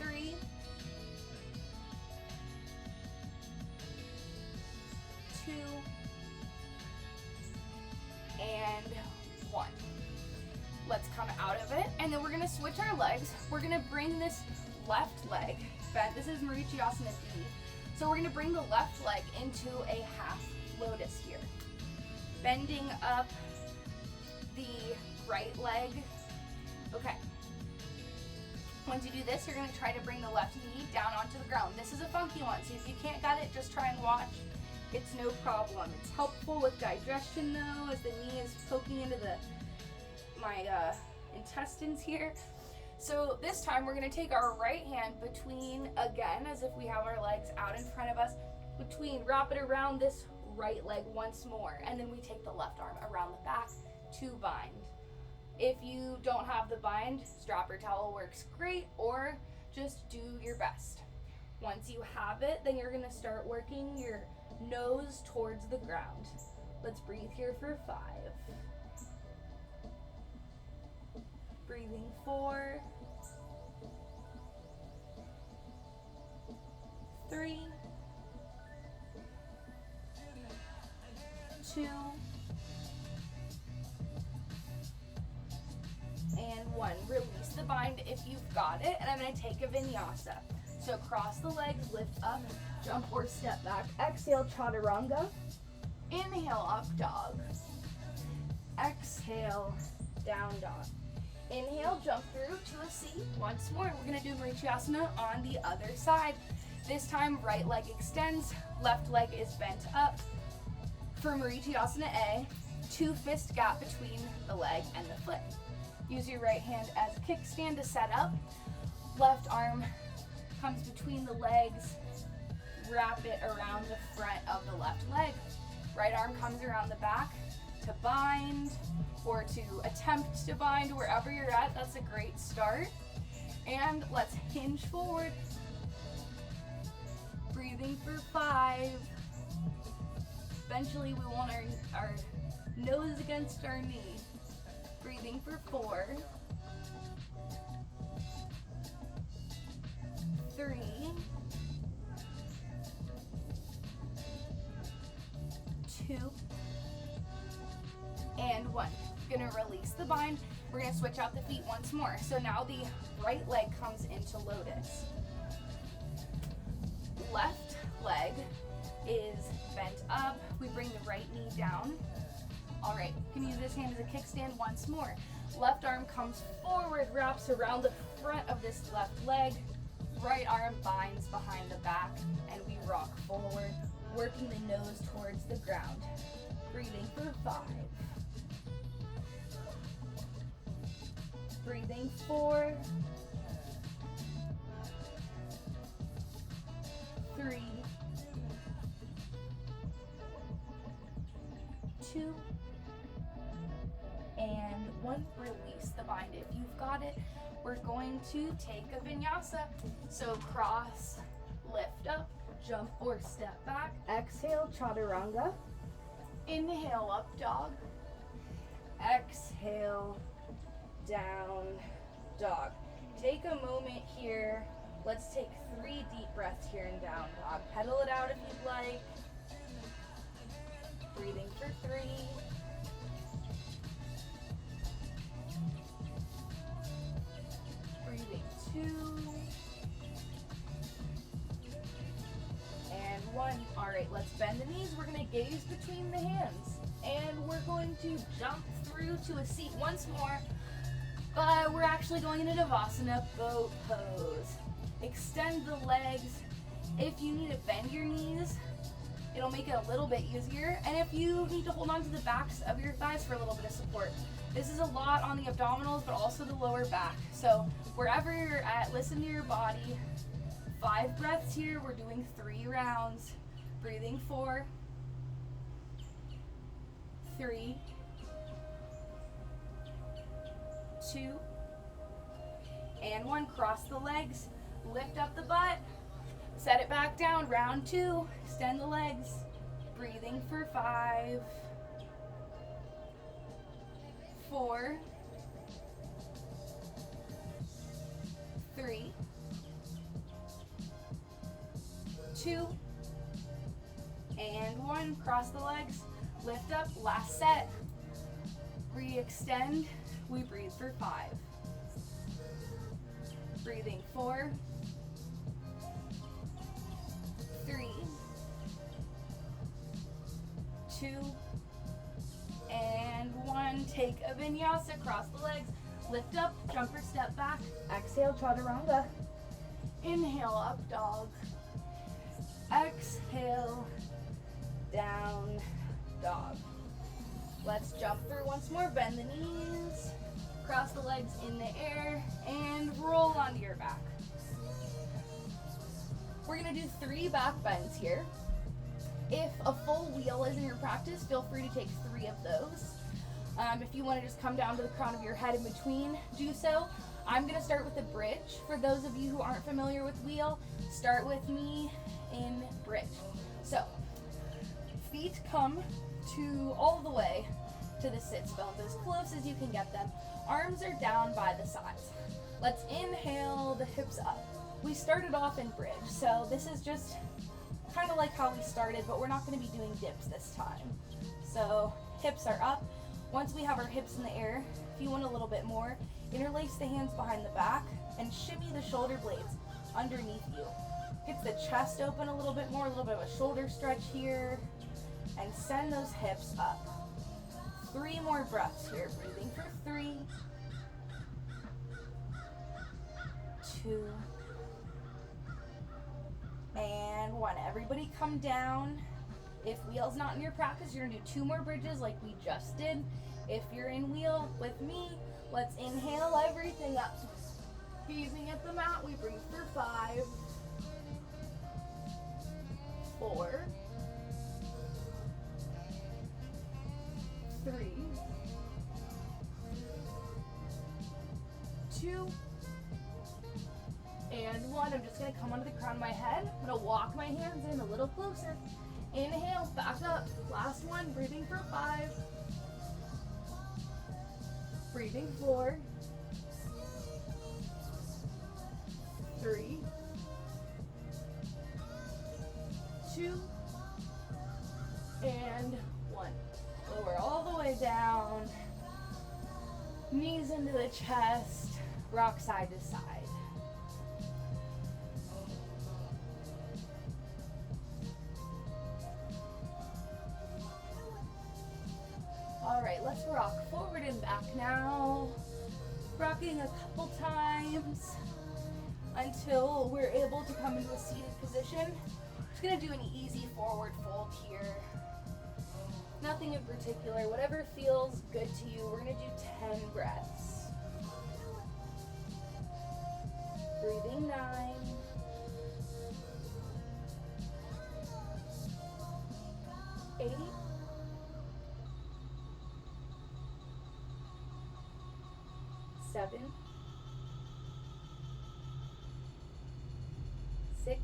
3. 2. And 1. Let's come out of it, and then we're gonna switch our legs. We're gonna bring this left leg bent. This is Marichiyasana D. So we're gonna bring the left leg into a half lotus here. Bending up the right leg. Okay. Once you do this, you're gonna try to bring the left knee down onto the ground. This is a funky one, so if you can't get it, just try and watch. It's no problem. It's helpful with digestion though, as the knee is poking into my intestines here. So this time we're gonna take our right hand between, again, as if we have our legs out in front of us, wrap it around this right leg once more, and then we take the left arm around the back to bind. If you don't have the bind, strap or towel works great, or just do your best. Once you have it, then you're gonna start working your nose towards the ground. Let's breathe here for 5. Breathing 4. 3. 2. And 1. Release the bind if you've got it, and I'm going to take a vinyasa. So cross the legs, lift up, jump or step back. Exhale, chaturanga. Inhale, up dog. Exhale, down dog. Inhale, jump through to a seat. Once more, we're going to do Marichiyasana on the other side. This time, right leg extends, left leg is bent up. For Marichiyasana A, 2 fist gap between the leg and the foot. Use your right hand as a kickstand to set up. Left arm comes between the legs. Wrap it around the front of the left leg. Right arm comes around the back to bind or to attempt to bind wherever you're at. That's a great start. And let's hinge forward. Breathing for 5. Eventually we want our nose against our knee. Breathing for 4. 3. 2. And 1. Gonna release the bind. We're gonna switch out the feet once more. So now the right leg comes into lotus. Left leg is bent up. We bring the right knee down. All right, you can use this hand as a kickstand once more. Left arm comes forward, wraps around the front of this left leg. Right arm binds behind the back, and we rock forward, working the nose towards the ground. Breathing for 5. Breathing 4. 3. 2. And 1. Release the bind if you've got it. We're going to take a vinyasa. So cross, lift up, jump or step back. Exhale, chaturanga. Inhale, up dog. Exhale, down dog. Take a moment here. Let's take 3 deep breaths here in down dog. Pedal it out if you'd like. Breathing for 3. Breathing 2. And 1. All right, let's bend the knees. We're gonna gaze between the hands. And we're going to jump through to a seat once more. But we're actually going into Savasana boat pose. Extend the legs. If you need to bend your knees, it'll make it a little bit easier. And if you need to hold on to the backs of your thighs for a little bit of support. This is a lot on the abdominals, but also the lower back. So wherever you're at, listen to your body. 5 breaths here. We're doing 3 rounds. Breathing 4. 3. 2. And 1. Cross the legs. Lift up the butt. Set it back down. Round 2. Extend the legs. Breathing for 5. 4. 3. 2. And 1. Cross the legs. Lift up. Last set. Re-extend. We breathe for 5. Breathing 4. 3. 2. And 1. Take a vinyasa. Cross the legs. Lift up. Jump or step back. Exhale, chaturanga. Inhale, up dog. Exhale, down dog. Let's jump through once more. Bend the knees. Cross the legs in the air and roll onto your back. We're gonna do 3 back bends here. If a full wheel is in your practice, feel free to take 3 of those. If you want to just come down to the crown of your head in between, do so. I'm gonna start with the bridge. For those of you who aren't familiar with wheel, start with me in bridge. So, feet come to all the way to the sits bones, as close as you can get them. Arms are down by the sides. Let's inhale the hips up. We started off in bridge, so this is just kind of like how we started, but we're not going to be doing dips this time. So hips are up. Once we have our hips in the air, if you want a little bit more, interlace the hands behind the back and shimmy the shoulder blades underneath you. Get the chest open a little bit more, a little bit of a shoulder stretch here, and send those hips up. 3 more breaths here. Breathing for 3, 2, and 1. Everybody come down. If wheel's not in your practice, you're gonna do 2 more bridges like we just did. If you're in wheel with me, let's inhale everything up. Gazing at the mat, we breathe for 5, 4, 3, closer. Inhale, back up. Last one, breathing for 5. Breathing 4. 3. 2. And 1. Lower all the way down. Knees into the chest. Rock side to side. Alright, let's rock forward and back now. Rocking a couple times until we're able to come into a seated position. Just gonna do an easy forward fold here. Nothing in particular, whatever feels good to you. We're gonna do 10 breaths. Breathing 9. 8. 7. 6.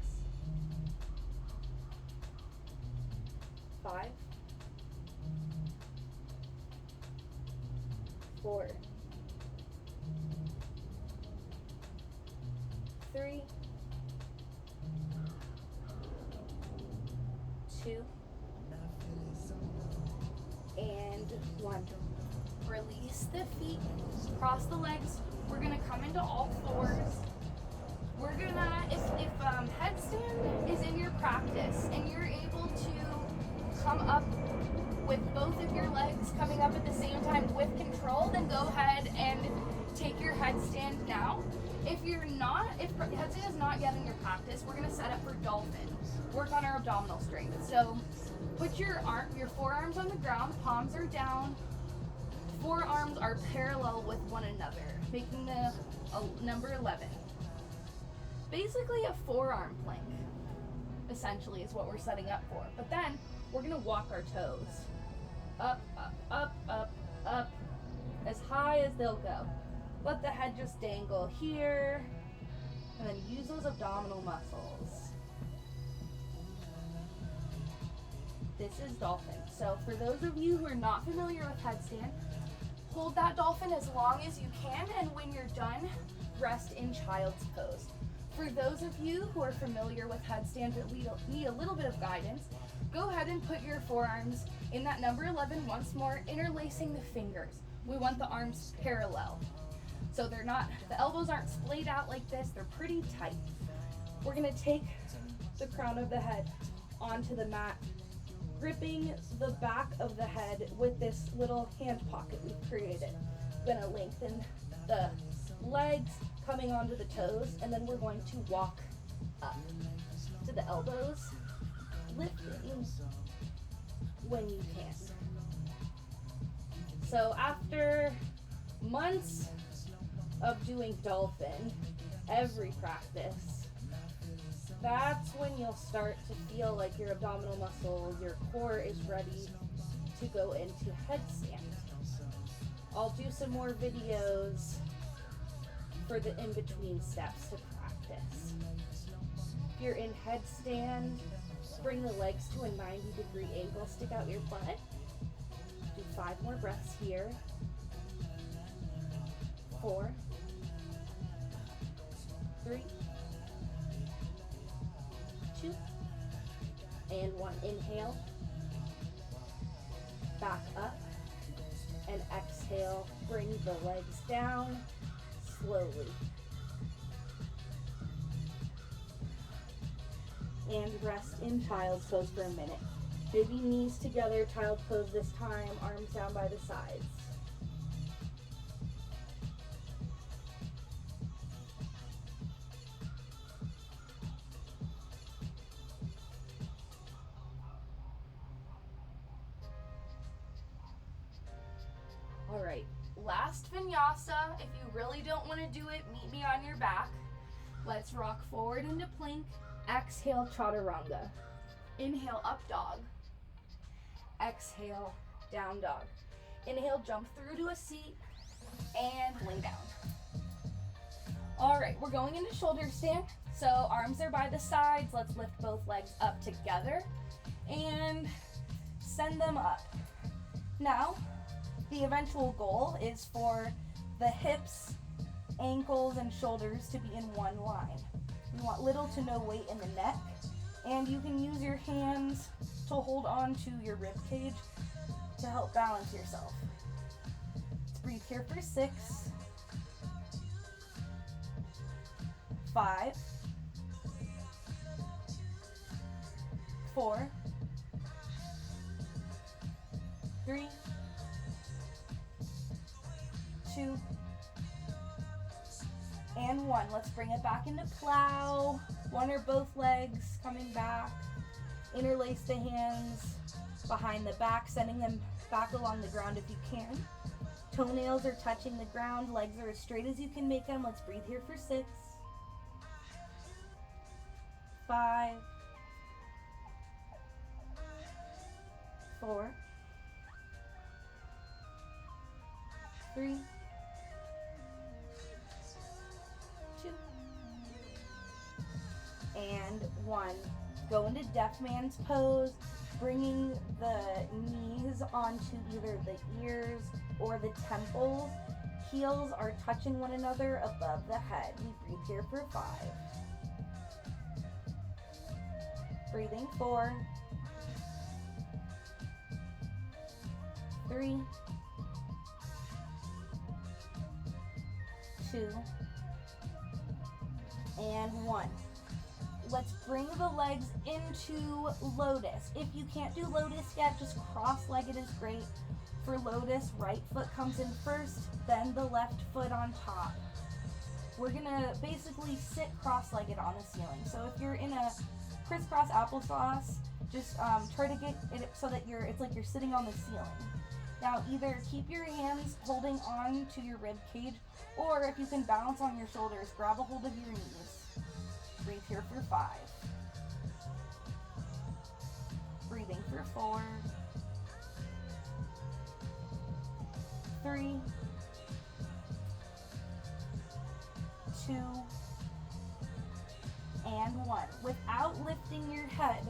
5. 4. 3. 2. And 1. Release the feet, cross the legs. We're gonna come into all fours. We're gonna, if headstand is in your practice and you're able to come up with both of your legs coming up at the same time with control, then go ahead and take your headstand now. If you're not, if headstand is not yet in your practice, we're gonna set up for dolphin. Work on our abdominal strength. So put your forearms on the ground, palms are down, forearms are parallel with one another, making the number 11. Basically a forearm plank, essentially, is what we're setting up for. But then we're gonna walk our toes. Up, up, up, up, up, as high as they'll go. Let the head just dangle here, and then use those abdominal muscles. This is dolphin. So for those of you who are not familiar with headstand, hold that dolphin as long as you can, and when you're done, rest in child's pose. For those of you who are familiar with headstand but need a little bit of guidance, go ahead and put your forearms in that number 11 once more, interlacing the fingers. We want the arms parallel. So they're not, the elbows aren't splayed out like this, they're pretty tight. We're gonna take the crown of the head onto the mat, gripping the back of the head with this little hand pocket we've created. Gonna lengthen the legs coming onto the toes, and then we're going to walk up to the elbows, lifting when you can. So after months of doing dolphin every practice, that's when you'll start to feel like your abdominal muscles, your core is ready to go into headstand. I'll do some more videos for the in-between steps to practice. If you're in headstand, bring the legs to a 90-degree angle, stick out your butt. Do 5 more breaths here. 4, 3, 2, and 1. Inhale, back up, and exhale, bring the legs down slowly. And rest in child's pose for a minute. Maybe knees together, child's pose this time, arms down by the sides. All right, last vinyasa. If you really don't want to do it, meet me on your back. Let's rock forward into plank. Exhale, chaturanga. Inhale, up dog. Exhale, down dog. Inhale, jump through to a seat and lay down. All right, we're going into shoulder stand. So arms are by the sides. Let's lift both legs up together and send them up. Now, the eventual goal is for the hips, ankles, and shoulders to be in one line. You want little to no weight in the neck, and you can use your hands to hold on to your rib cage to help balance yourself. Let's breathe here for 6, 5, 4, 3, 2, and 1. Let's bring it back into plow. One or both legs coming back. Interlace the hands behind the back, sending them back along the ground if you can. Toenails are touching the ground. Legs are as straight as you can make them. Let's breathe here for 6, 5, 4, 3, 2, and 1. Go into deaf man's pose, bringing the knees onto either the ears or the temples. Heels are touching one another above the head. We breathe here for 5. Breathing 4, 3, 2, and 1. Let's bring the legs into lotus. If you can't do lotus yet, just cross-legged is great. For lotus, right foot comes in first, then the left foot on top. We're gonna basically sit cross-legged on the ceiling. So if you're in a crisscross applesauce, just try to get it so that it's like you're sitting on the ceiling. Now either keep your hands holding on to your rib cage, or if you can balance on your shoulders, grab a hold of your knees. Breathe here for 5. Breathing for 4, 3, 2, and 1. Without lifting your head,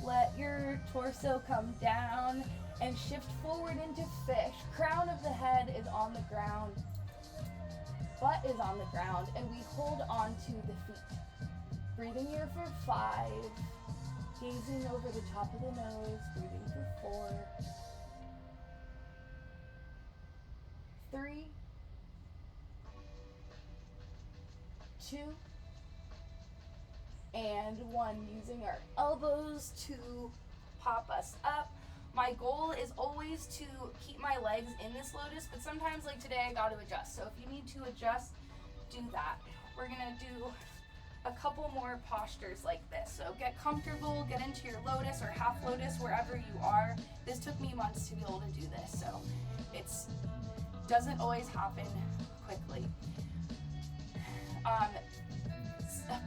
let your torso come down and shift forward into fish. Crown of the head is on the ground. Butt is on the ground, and we hold on to the feet. Breathing here for 5. Gazing over the top of the nose. Breathing for 4, 3, 2, and 1. Using our elbows to pop us up. My goal is always to keep my legs in this lotus, but sometimes, like today, I got to adjust. So if you need to adjust, do that. We're gonna do a couple more postures like this. So get comfortable, get into your lotus or half lotus, wherever you are. This took me months to be able to do this, so it's doesn't always happen quickly.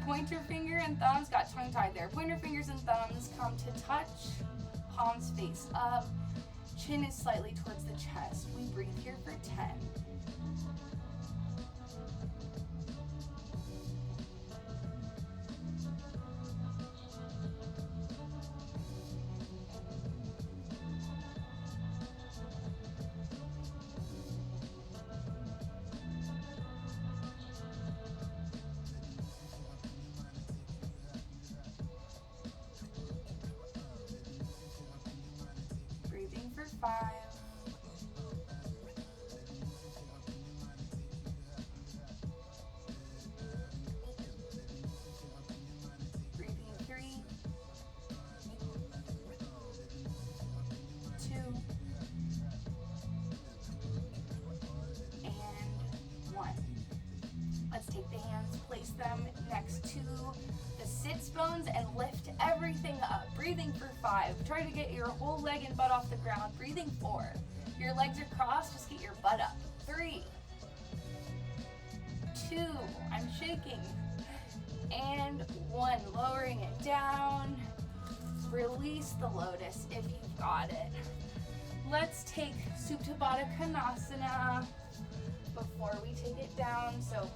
Pointer finger and thumbs, got tongue tied there. Pointer fingers and thumbs come to touch. Palms face up, chin is slightly towards the chest. We breathe here for 10. Breathing for 5. 3, 2, and 1. Let's take the hands, place them next to the sits bones, and lift everything up. Breathing for 5. Try to get your whole leg and butt off the ground. Breathing 4. Your legs are crossed, just get your butt up. 3, 2, I'm shaking, and 1. Lowering it down. Release the lotus if you've got it. Let's take Supta Baddha Konasana before we take it down. So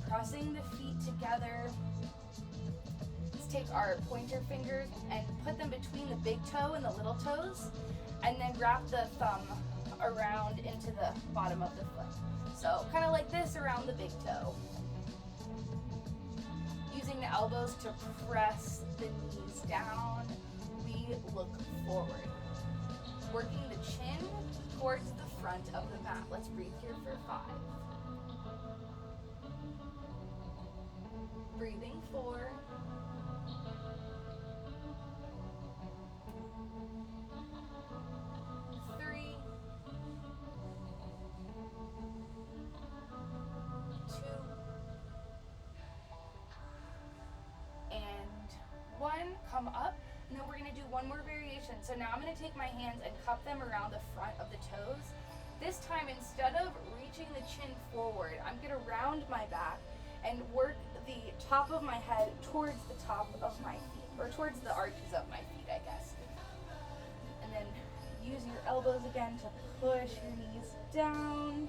Pressing the feet together. Let's take our pointer fingers and put them between the big toe and the little toes, and then wrap the thumb around into the bottom of the foot. So kind of like this around the big toe. Using the elbows to press the knees down, we look forward. Working the chin towards the front of the mat. Let's breathe here for 5. Breathing 4. 3. 2. And 1. Come up. And then we're going to do one more variation. So now I'm going to take my hands and cup them around the front of the toes. This time, instead of reaching the chin forward, I'm going to round my back and work the top of my head towards the top of my feet, or towards the arches of my feet, I guess. And then use your elbows again to push your knees down.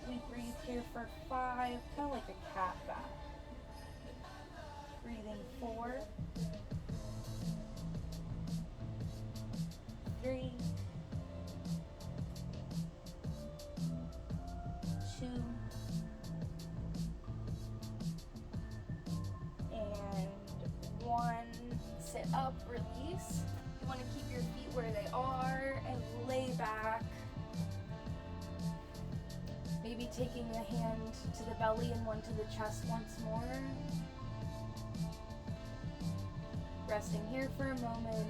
We breathe here for 5, kind of like a cat back. Breathing 4. 3. 2. And 1. Sit up, release. You want to keep your feet where they are and lay back. Maybe taking a hand to the belly and one to the chest once more. Resting here for a moment.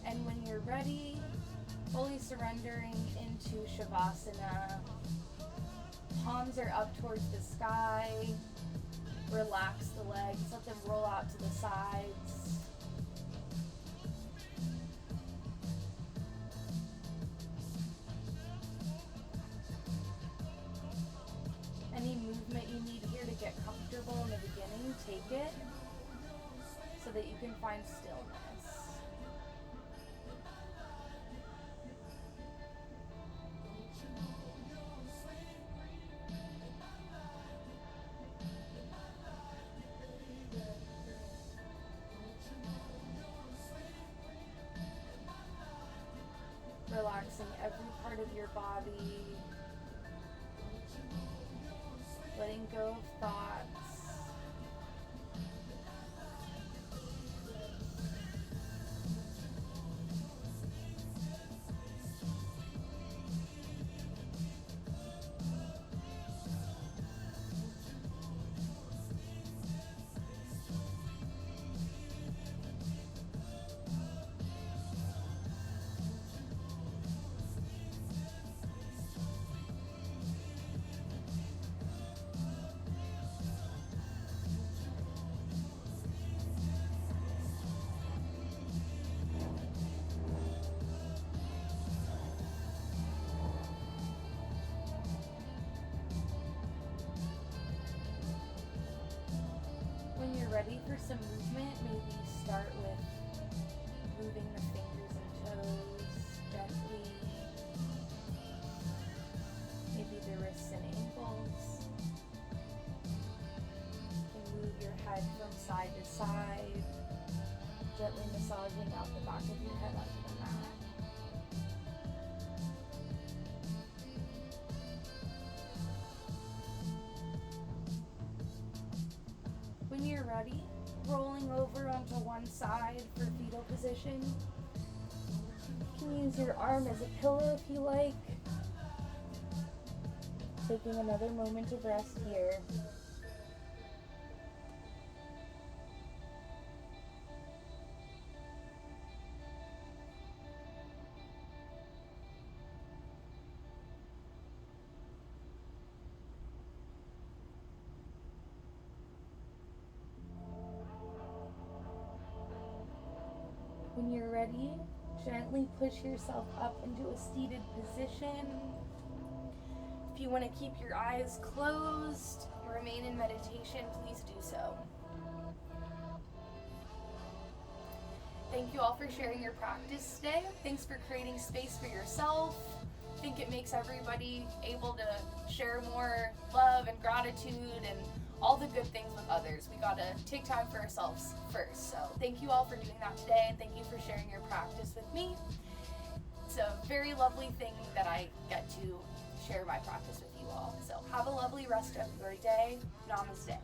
And when you're ready, fully surrendering into Shavasana. Palms are up towards the sky. Relax the legs, let them roll out to the sides. Any movement you need here to get comfortable in the beginning, take it so that you can find stillness. Relaxing every part of your body, letting go of thoughts. When you're ready for some movement, maybe start with moving the fingers and toes gently. Maybe the wrists and ankles. You can move your head from side to side, gently massaging out the back of your head onto the mat. When you're ready, rolling over onto one side for fetal position. You can use your arm as a pillow if you like. Taking another moment of rest here. When you're ready, gently push yourself up into a seated position. If you want to keep your eyes closed and remain in meditation, please do so. thank you all for sharing your practice today. Thanks for creating space for yourself. I think it makes everybody able to share more love and gratitude and all the good things with others. We gotta take time for ourselves first. So thank you all for doing that today, and thank you for sharing your practice with me. It's a very lovely thing that I get to share my practice with you all. So have a lovely rest of your day. Namaste.